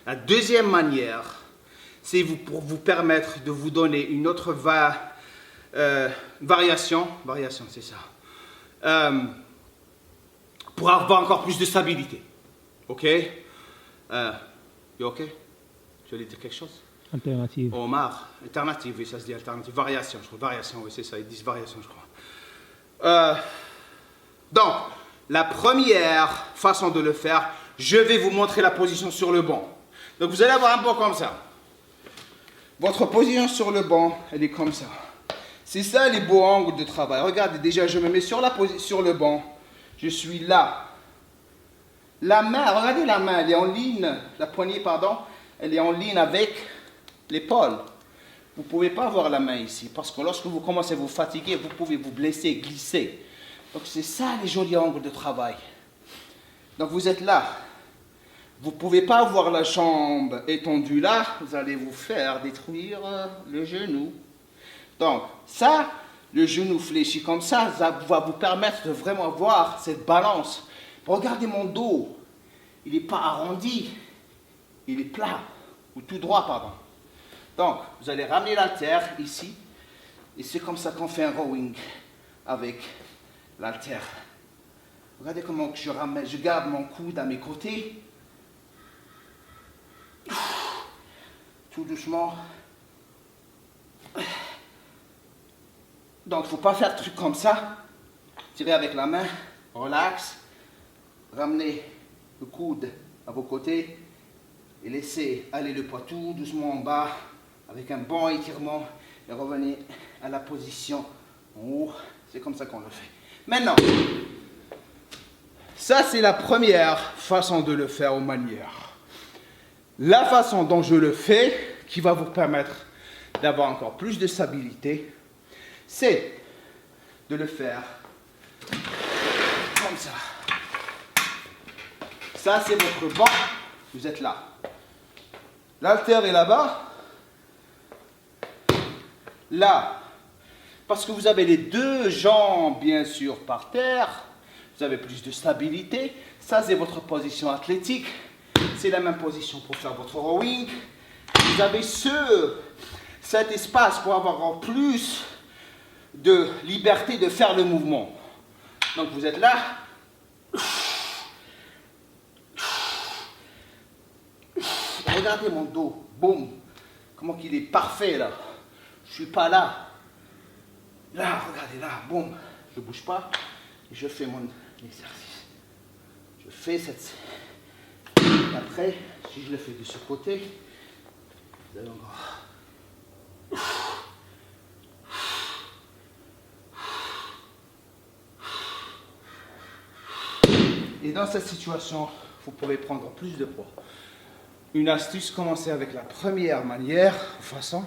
La deuxième manière, c'est pour vous permettre de vous donner une autre variation, c'est ça, pour avoir encore plus de stabilité. Ok? Ok? Tu voulais dire quelque chose? Alternative. Omar, alternative, oui, ça se dit alternative. Variation, je crois. Variation, oui, c'est ça, ils disent variation, je crois. Donc, la première façon de le faire, je vais vous montrer la position sur le banc. Donc, vous allez avoir un banc comme ça. Votre position sur le banc, elle est comme ça. C'est ça les beaux angles de travail. Regardez, déjà, je me mets sur le banc. Je suis là. La main, regardez la main, elle est en ligne. La poignée, pardon, elle est en ligne avec l'épaule. Vous ne pouvez pas avoir la main ici, parce que lorsque vous commencez à vous fatiguer, vous pouvez vous blesser, glisser. Donc c'est ça les jolis angles de travail. Donc vous êtes là. Vous ne pouvez pas avoir la jambe étendue là, vous allez vous faire détruire le genou. Donc ça, le genou fléchi comme ça va vous permettre de vraiment avoir cette balance. Regardez mon dos, il n'est pas arrondi, il est plat, ou tout droit, pardon. Donc, vous allez ramener l'haltère ici, et c'est comme ça qu'on fait un rowing avec l'haltère. Regardez comment je garde mon coude à mes côtés. Tout doucement. Donc, il ne faut pas faire de trucs comme ça. Tirez avec la main, relax. Ramenez le coude à vos côtés et laissez aller le poids tout doucement en bas avec un bon étirement et revenez à la position en haut. C'est comme ça qu'on le fait. Maintenant, ça c'est la première façon de le faire aux manières. La façon dont je le fais, qui va vous permettre d'avoir encore plus de stabilité, c'est de le faire comme ça. Ça, c'est votre banc. Vous êtes là. L'haltère est là-bas. Là. Parce que vous avez les deux jambes, bien sûr, par terre. Vous avez plus de stabilité. Ça, c'est votre position athlétique. C'est la même position pour faire votre rowing. Vous avez cet espace pour avoir plus de liberté de faire le mouvement. Donc, vous êtes là. Regardez mon dos, boum, comment qu'il est parfait là. Je suis pas là. Là, regardez là, boum, je bouge pas et je fais mon exercice. Je fais cette. Et après, si je le fais de ce côté, vous allez encore. Et dans cette situation, vous pouvez prendre plus de poids. Une astuce, commencez avec la première manière, façon.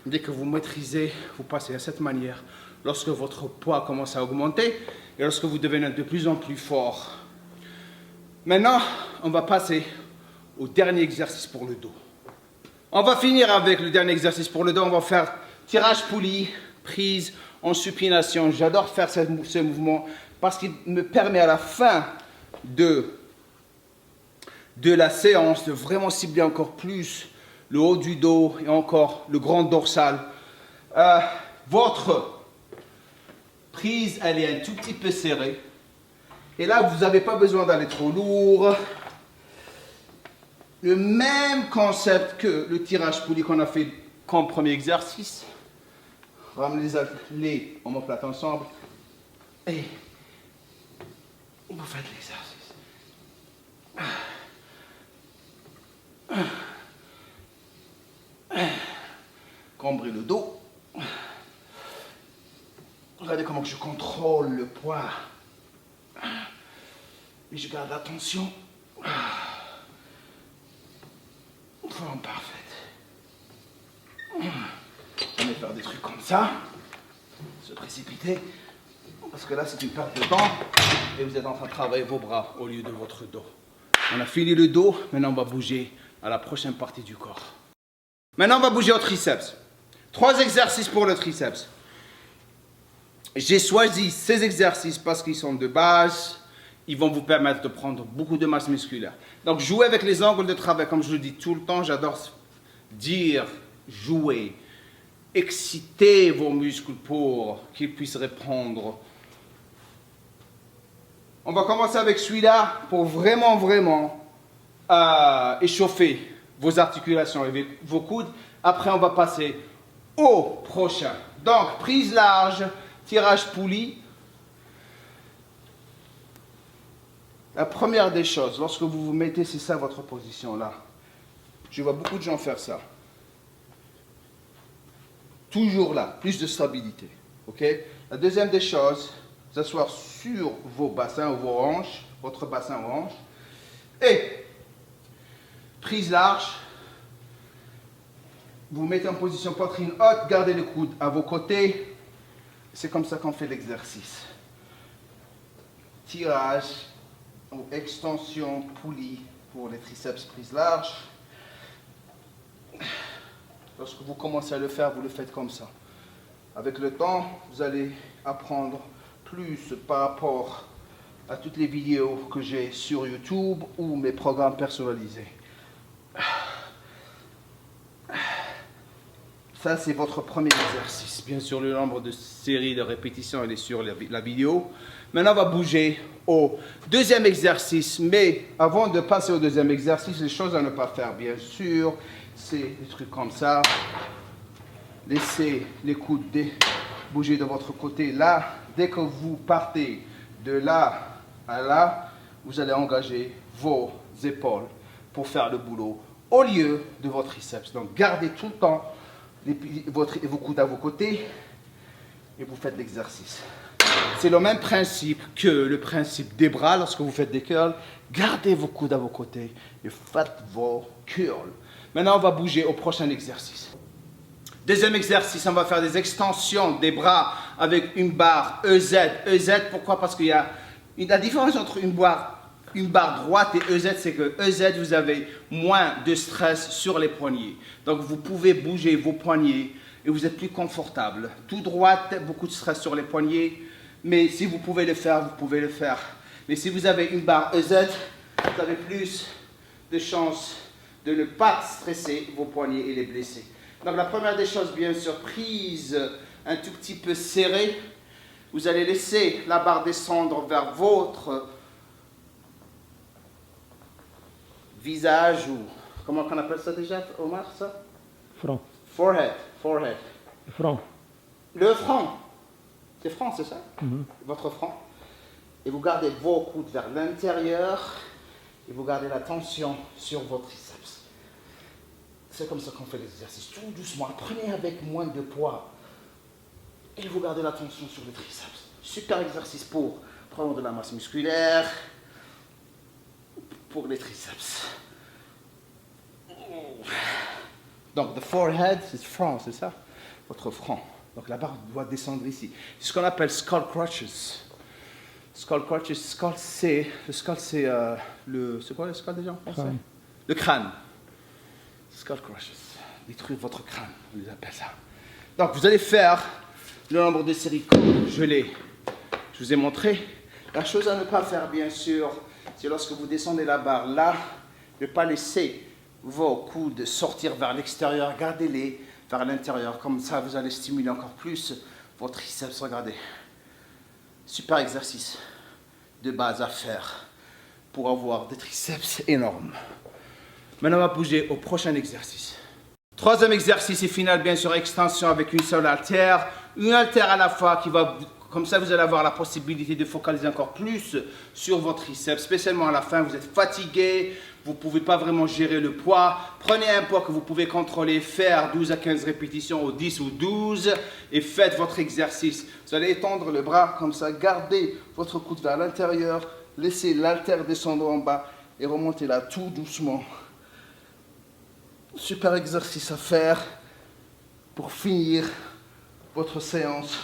Dès que vous maîtrisez, vous passez à cette manière. Lorsque votre poids commence à augmenter et lorsque vous devenez de plus en plus fort. Maintenant, on va passer au dernier exercice pour le dos. On va finir avec le dernier exercice pour le dos. On va faire tirage poulie, prise en supination. J'adore faire ce mouvement parce qu'il me permet à la fin de la séance de vraiment cibler encore plus le haut du dos et encore le grand dorsal. Votre prise, elle est un tout petit peu serrée. Et là, vous n'avez pas besoin d'aller trop lourd. Le même concept que le tirage poulie qu'on a fait comme premier exercice. Ramenez les omoplates ensemble. Et vous faites l'exercice. Cambrez le dos. Regardez comment je contrôle le poids. Et je garde la tension. Forme parfaite. On va faire des trucs comme ça. Se précipiter. Parce que là, c'est une perte de temps. Et vous êtes en train de travailler vos bras au lieu de votre dos. On a fini le dos. Maintenant, on va bouger à la prochaine partie du corps. Maintenant, on va bouger au triceps. 3 exercices pour le triceps. J'ai choisi ces exercices parce qu'ils sont de base. Ils vont vous permettre de prendre beaucoup de masse musculaire. Donc, jouez avec les angles de travail. Comme je le dis tout le temps, j'adore dire, jouer. Excitez vos muscles pour qu'ils puissent répondre. On va commencer avec celui-là pour vraiment échauffer vos articulations et vos coudes. Après, on va passer au prochain. Donc, prise large, tirage poulie. La première des choses, lorsque vous vous mettez, c'est ça votre position là. Je vois beaucoup de gens faire ça. Toujours là, plus de stabilité. Ok? La deuxième des choses, vous asseoir sur vos bassins ou vos hanches, votre bassin ou hanche. Et prise large. Vous mettez en position poitrine haute, gardez le coude à vos côtés. C'est comme ça qu'on fait l'exercice. Tirage ou extension poulie pour les triceps prise large. Lorsque vous commencez à le faire, vous le faites comme ça. Avec le temps, vous allez apprendre plus par rapport à toutes les vidéos que j'ai sur YouTube ou mes programmes personnalisés. Ça, c'est votre premier exercice. Bien sûr, le nombre de séries de répétitions, il est sur la vidéo. Maintenant, on va bouger au deuxième exercice. Mais avant de passer au deuxième exercice, les choses à ne pas faire, bien sûr, c'est des trucs comme ça. Laissez les coudes bouger de votre côté. Là, dès que vous partez de là à là, vous allez engager vos épaules pour faire le boulot au lieu de votre triceps. Donc, gardez tout le temps vos coudes à vos côtés et vous faites l'exercice. C'est le même principe que le principe des bras lorsque vous faites des curls. Gardez vos coudes à vos côtés et faites vos curls. Maintenant, on va bouger au prochain exercice. Deuxième exercice, on va faire des extensions des bras avec une barre EZ. EZ, pourquoi? Parce qu'il y a la différence entre une barre droite et EZ, c'est que EZ, vous avez moins de stress sur les poignets. Donc, vous pouvez bouger vos poignets et vous êtes plus confortable. Tout droite, beaucoup de stress sur les poignets. Mais si vous pouvez le faire, vous pouvez le faire. Mais si vous avez une barre EZ, vous avez plus de chances de ne pas stresser vos poignets et les blesser. Donc, la première des choses, bien sûr, prise un tout petit peu serrée. Vous allez laisser la barre descendre vers votre visage ou comment on appelle ça déjà, Omar, ça? Front. Forehead. Front. Le front. C'est front, c'est ça? Mhm. Votre front. Et vous gardez vos coudes vers l'intérieur et vous gardez la tension sur vos triceps. C'est comme ça qu'on fait l'exercice, tout doucement. Prenez avec moins de poids et vous gardez la tension sur les triceps. Super exercice pour prendre de la masse musculaire, pour les triceps. Donc, the forehead, c'est front, c'est ça? Votre front. Donc, la barre doit descendre ici. C'est ce qu'on appelle skull crutches. Skull crutches, c'est le... C'est quoi le skull déjà en français? Crâne. Le crâne. Skull crushes. Détruire votre crâne, on les appelle ça. Donc, vous allez faire le nombre de séries comme je vous ai montré. La chose à ne pas faire, bien sûr, c'est lorsque vous descendez la barre là, ne pas laisser vos coudes sortir vers l'extérieur. Gardez-les vers l'intérieur. Comme ça, vous allez stimuler encore plus vos triceps. Regardez. Super exercice de base à faire pour avoir des triceps énormes. Maintenant, on va bouger au prochain exercice. Troisième exercice et final, bien sûr, extension avec une seule haltère. Une haltère à la fois qui va, comme ça, vous allez avoir la possibilité de focaliser encore plus sur vos triceps, spécialement à la fin. Vous êtes fatigué, vous ne pouvez pas vraiment gérer le poids. Prenez un poids que vous pouvez contrôler, faire 12 à 15 répétitions ou 10 ou 12 et faites votre exercice. Vous allez étendre le bras comme ça, gardez votre coude vers l'intérieur, laissez l'haltère descendre en bas et remontez là tout doucement. Super exercice à faire pour finir votre séance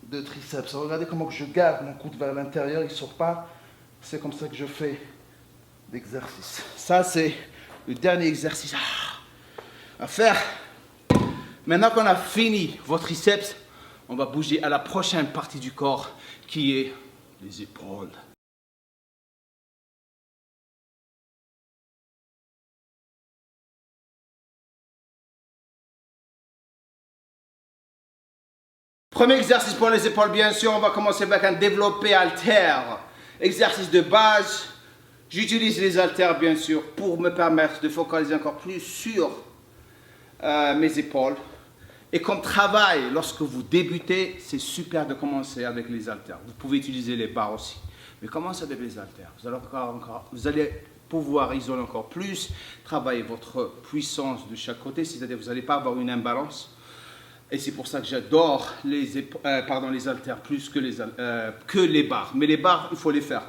de triceps. Regardez comment je garde mon coude vers l'intérieur, il ne sort pas. C'est comme ça que je fais l'exercice. Ça, c'est le dernier exercice à faire. Maintenant qu'on a fini vos triceps, on va bouger à la prochaine partie du corps qui est les épaules. Premier exercice pour les épaules, bien sûr, on va commencer avec un développé haltère. Exercice de base. J'utilise les haltères, bien sûr, pour me permettre de focaliser encore plus sur mes épaules. Et comme travail, lorsque vous débutez, c'est super de commencer avec les haltères. Vous pouvez utiliser les barres aussi. Mais commencez avec les haltères. Vous allez pouvoir isoler encore plus, travailler votre puissance de chaque côté, c'est-à-dire que vous n'allez pas avoir une imbalance. Et c'est pour ça que j'adore les haltères plus que les barres. Mais les barres, il faut les faire.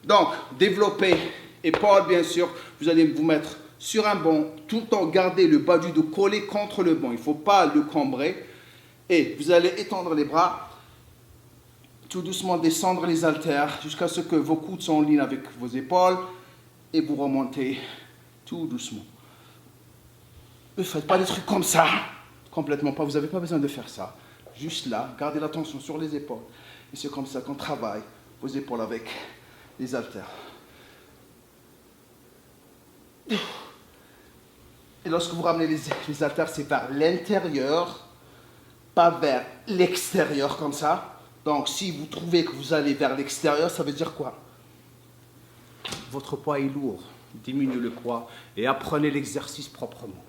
Donc, développer épaules, bien sûr. Vous allez vous mettre sur un banc, tout le temps garder le bas du dos collé contre le banc. Il ne faut pas le cambrer. Et vous allez étendre les bras, tout doucement descendre les haltères jusqu'à ce que vos coudes sont en ligne avec vos épaules. Et vous remontez tout doucement. Ne faites pas des trucs comme ça. Complètement pas, vous n'avez pas besoin de faire ça. Juste là, gardez la tension sur les épaules. Et c'est comme ça qu'on travaille vos épaules avec les haltères. Et lorsque vous ramenez les haltères, c'est vers l'intérieur, pas vers l'extérieur comme ça. Donc si vous trouvez que vous allez vers l'extérieur, ça veut dire quoi? Votre poids est lourd. Diminuez le poids et apprenez l'exercice proprement.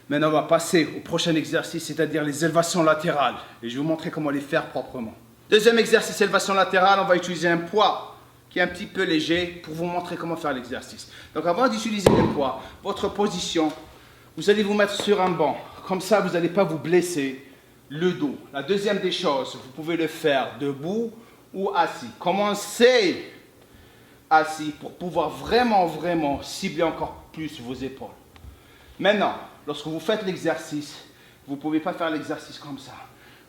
Maintenant, on va passer au prochain exercice, c'est-à-dire les élévations latérales. Et je vais vous montrer comment les faire proprement. Deuxième exercice, élévation latérale, on va utiliser un poids qui est un petit peu léger pour vous montrer comment faire l'exercice. Donc avant d'utiliser le poids, votre position, vous allez vous mettre sur un banc. Comme ça, vous n'allez pas vous blesser le dos. La deuxième des choses, vous pouvez le faire debout ou assis. Commencez assis pour pouvoir vraiment cibler encore plus vos épaules. Maintenant, lorsque vous faites l'exercice, vous ne pouvez pas faire l'exercice comme ça.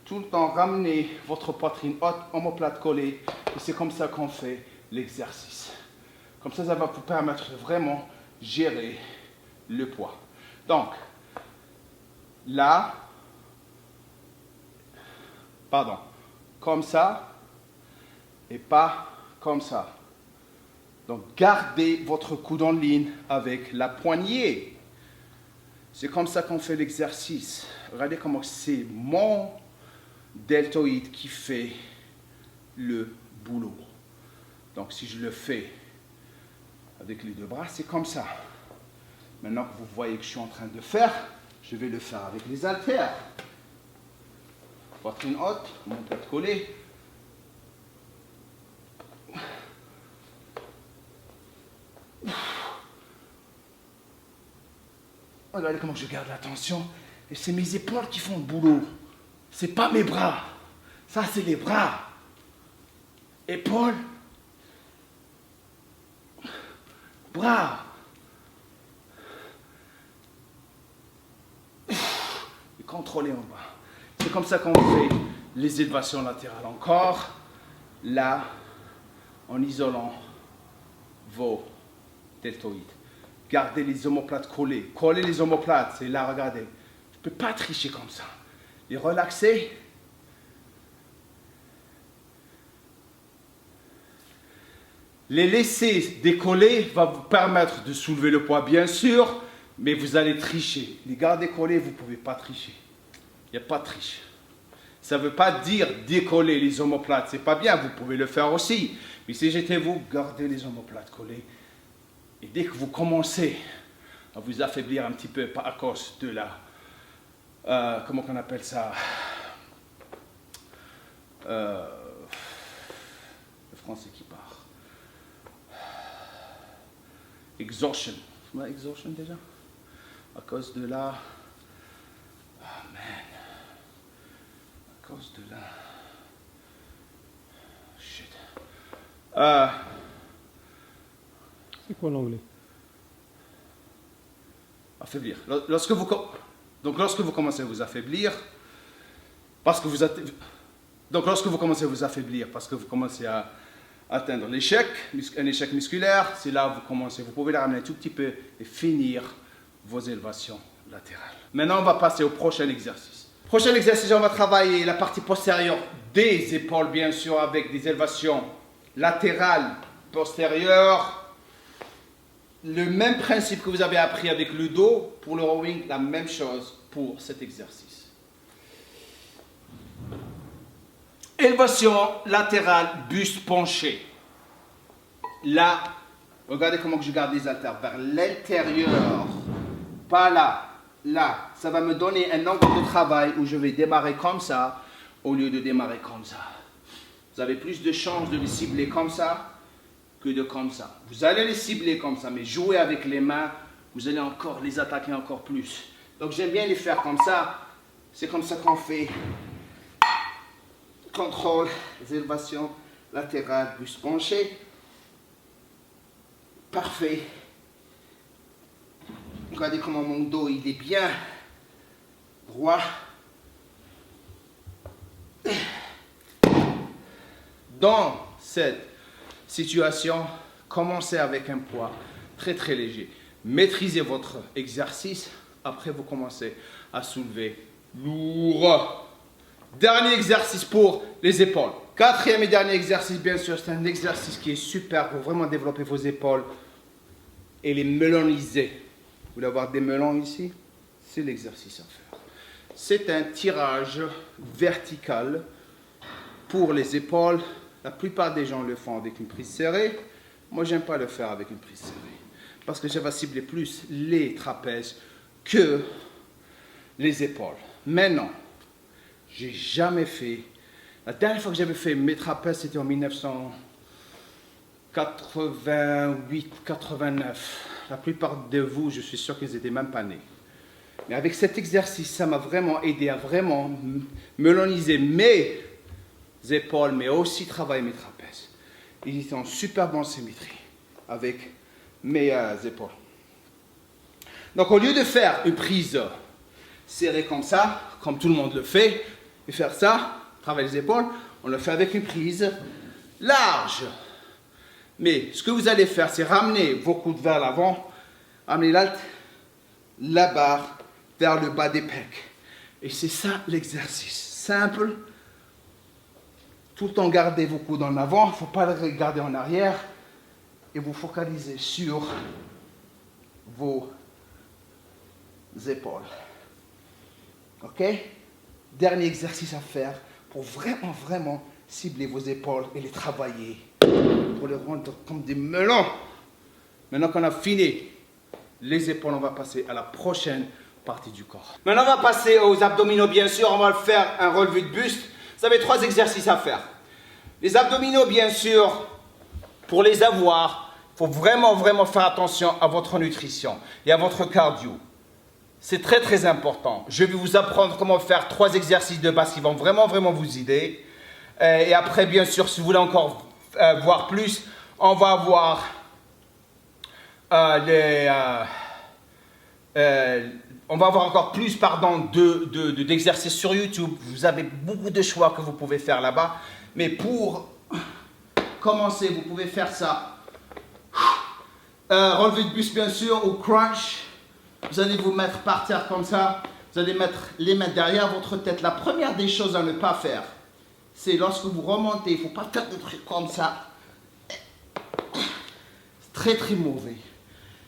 Tout le temps, ramenez votre poitrine haute, omoplate collée. Et c'est comme ça qu'on fait l'exercice. Comme ça va vous permettre de vraiment gérer le poids. Donc, là, comme ça, et pas comme ça. Donc, gardez votre coude en ligne avec la poignée. C'est comme ça qu'on fait l'exercice. Regardez comment c'est mon deltoïde qui fait le boulot. Donc si je le fais avec les deux bras, c'est comme ça. Maintenant que vous voyez que je suis en train de faire, je vais le faire avec les haltères. Poitrine haute, mon tête collée. Regardez comment je garde la tension. Et c'est mes épaules qui font le boulot. C'est pas mes bras. Ça, c'est les bras. Épaules. Bras. Et contrôler en bas. C'est comme ça qu'on fait les élévations latérales. Encore, là, en isolant vos deltoïdes. Gardez les omoplates collées. Collez les omoplates. C'est là, regardez. Je ne peux pas tricher comme ça. Les relaxer. Les laisser décoller va vous permettre de soulever le poids, bien sûr, mais vous allez tricher. Les garder collés, vous ne pouvez pas tricher. Il n'y a pas de triche. Ça ne veut pas dire décoller les omoplates. Ce n'est pas bien, vous pouvez le faire aussi. Mais si j'étais vous, gardez les omoplates collées. Et dès que vous commencez à vous affaiblir un petit peu à cause de la... comment on appelle ça? Le français qui part. Exhaustion. Exhaustion déjà? À cause de la... Oh man. À cause de la... Shit. C'est quoi l'anglais? Affaiblir. Lorsque vous commencez à vous affaiblir, parce que vous commencez à atteindre l'échec, un échec musculaire, c'est là que vous pouvez la ramener un tout petit peu et finir vos élévations latérales. Maintenant, on va passer au prochain exercice. Prochain exercice, on va travailler la partie postérieure des épaules, bien sûr, avec des élévations latérales, postérieures. Le même principe que vous avez appris avec le dos, pour le rowing, la même chose pour cet exercice. Élévation latérale, buste penché. Là, regardez comment je garde les haltères vers l'intérieur, pas là, là. Ça va me donner un angle de travail où je vais démarrer comme ça, au lieu de démarrer comme ça. Vous avez plus de chances de les cibler comme ça que de comme ça. Vous allez les cibler comme ça, mais jouer avec les mains, vous allez encore les attaquer encore plus. Donc j'aime bien les faire comme ça, C'est comme ça qu'on fait contrôle, les élévations latérales, buste penché. Parfait. Regardez comment mon dos il est bien droit. Dans cette situation, commencez avec un poids très très léger. Maîtrisez votre exercice. Après, vous commencez à soulever lourd. Dernier exercice pour les épaules. Quatrième et dernier exercice, bien sûr, c'est un exercice qui est super pour vraiment développer vos épaules et les meloniser. Vous voulez avoir des melons ici? C'est l'exercice à faire. C'est un tirage vertical pour les épaules. La plupart des gens le font avec une prise serrée. Moi, j'aime pas le faire avec une prise serrée. Parce que je vais cibler plus les trapèzes que les épaules. Maintenant, j'ai jamais fait. La dernière fois que j'avais fait mes trapèzes, c'était en 1988-89. La plupart de vous, je suis sûr qu'ils n'étaient même pas nés. Mais avec cet exercice, ça m'a vraiment aidé à vraiment meloniser mes épaules, mais aussi travailler mes trapèzes. Ils étaient en super bonne symétrie avec mes épaules. Donc, au lieu de faire une prise serrée comme ça, comme tout le monde le fait, et faire ça, travailler les épaules, on le fait avec une prise large. Mais ce que vous allez faire, c'est ramener vos coudes vers l'avant, amener la barre vers le bas des pecs. Et c'est ça l'exercice. Simple. Tout le temps, gardez vos coudes en avant, il ne faut pas les regarder en arrière. Et vous focalisez sur vos épaules. Ok? Dernier exercice à faire pour vraiment cibler vos épaules et les travailler. Pour les rendre comme des melons. Maintenant qu'on a fini les épaules, on va passer à la prochaine partie du corps. Maintenant, on va passer aux abdominaux, bien sûr. On va faire un relevé de buste. Vous avez 3 exercices à faire. Les abdominaux, bien sûr, pour les avoir, il faut vraiment faire attention à votre nutrition et à votre cardio. C'est très très important. Je vais vous apprendre comment faire 3 exercices de base qui vont vraiment vous aider. Et après, bien sûr, si vous voulez encore voir plus, on va avoir on va avoir encore plus d'exercices sur YouTube. Vous avez beaucoup de choix que vous pouvez faire là-bas. Mais pour commencer, vous pouvez faire ça. Relevé de buste, bien sûr, ou crunch. Vous allez vous mettre par terre comme ça. Vous allez mettre les mains derrière votre tête. La première des choses à ne pas faire, c'est lorsque vous remontez, il ne faut pas faire des trucs comme ça. C'est très très mauvais.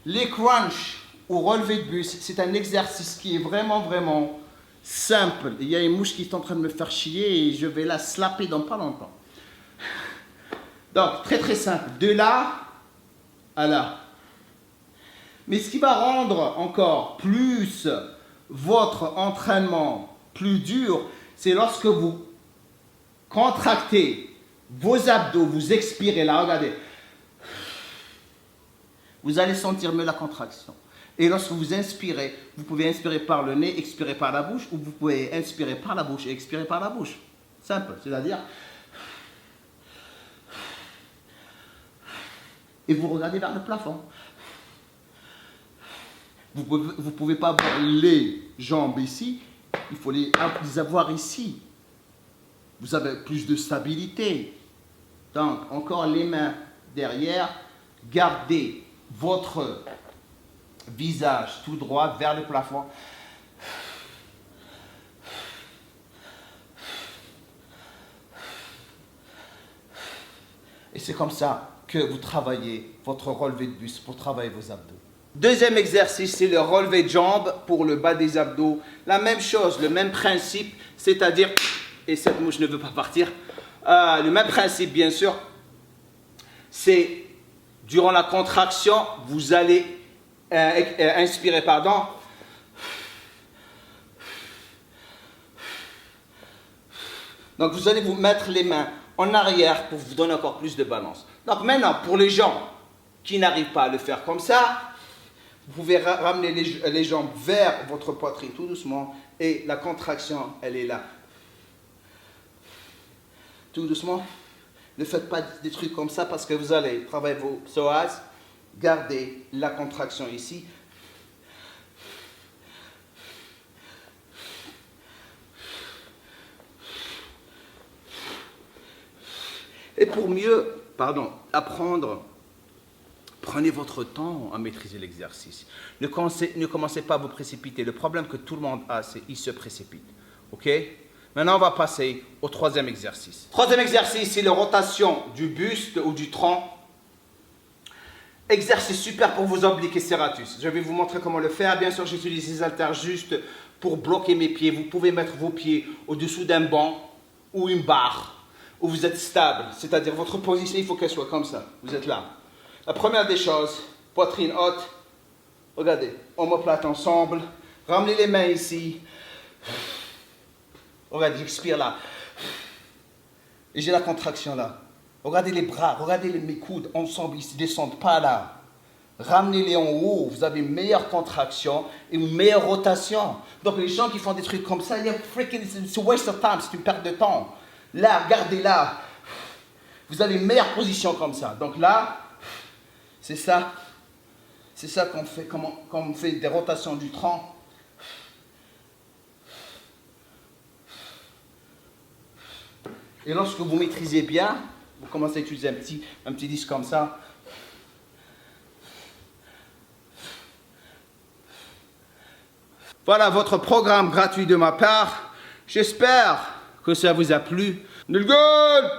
Les crunch ou relevé de buste, c'est un exercice qui est vraiment simple. Il y a une mouche qui est en train de me faire chier et je vais la slapper dans pas longtemps. Donc, très simple. De là à là. Mais ce qui va rendre encore plus votre entraînement plus dur, c'est lorsque vous contractez vos abdos, vous expirez là, regardez. Vous allez sentir mieux la contraction. Et lorsque vous inspirez, vous pouvez inspirer par le nez, expirer par la bouche, ou vous pouvez inspirer par la bouche et expirer par la bouche. Simple, c'est-à-dire... Et vous regardez vers le plafond. Vous ne pouvez pas avoir les jambes ici, il faut les avoir ici. Vous avez plus de stabilité. Donc, encore les mains derrière, gardez votre visage tout droit vers le plafond. Et c'est comme ça que vous travaillez votre relevé de buste pour travailler vos abdos. Deuxième exercice, c'est le relevé de jambes pour le bas des abdos. La même chose, le même principe, c'est-à-dire, et cette mouche ne veut pas partir, le même principe bien sûr, c'est durant la contraction, vous allez inspirer, pardon. Donc vous allez vous mettre les mains en arrière pour vous donner encore plus de balance. Donc maintenant, pour les gens qui n'arrivent pas à le faire comme ça, Vous pouvez ramener les jambes vers votre poitrine tout doucement et la contraction, elle est là. Tout doucement. Ne faites pas des trucs comme ça parce que vous allez travailler vos psoas. Gardez la contraction ici. Et pour mieux, apprendre, prenez votre temps à maîtriser l'exercice. Ne commencez pas à vous précipiter. Le problème que tout le monde a, c'est qu'il se précipite. OK? Maintenant, on va passer au troisième exercice. Troisième exercice, c'est la rotation du buste ou du tronc. Exercice super pour vos obliques et serratus. Je vais vous montrer comment le faire. Bien sûr, j'utilise les haltères juste pour bloquer mes pieds. Vous pouvez mettre vos pieds au-dessous d'un banc ou une barre où vous êtes stable. C'est-à-dire, votre position, il faut qu'elle soit comme ça. Vous êtes là. La première des choses, poitrine haute. Regardez, omoplate ensemble. Ramenez les mains ici. Regardez, j'expire là. Et j'ai la contraction là. Regardez les bras, regardez mes coudes ensemble, ils ne descendent pas là. Ramenez-les en haut, vous avez une meilleure contraction et une meilleure rotation. Donc les gens qui font des trucs comme ça, c'est a waste of time, c'est une perte de temps. Là, regardez là. Vous avez une meilleure position comme ça. Donc là, c'est ça. C'est ça qu'on fait, quand on fait des rotations du tronc. Et lorsque vous maîtrisez bien, vous commencez à utiliser un petit disque comme ça. Voilà votre programme gratuit de ma part. J'espère que ça vous a plu. Nulgun!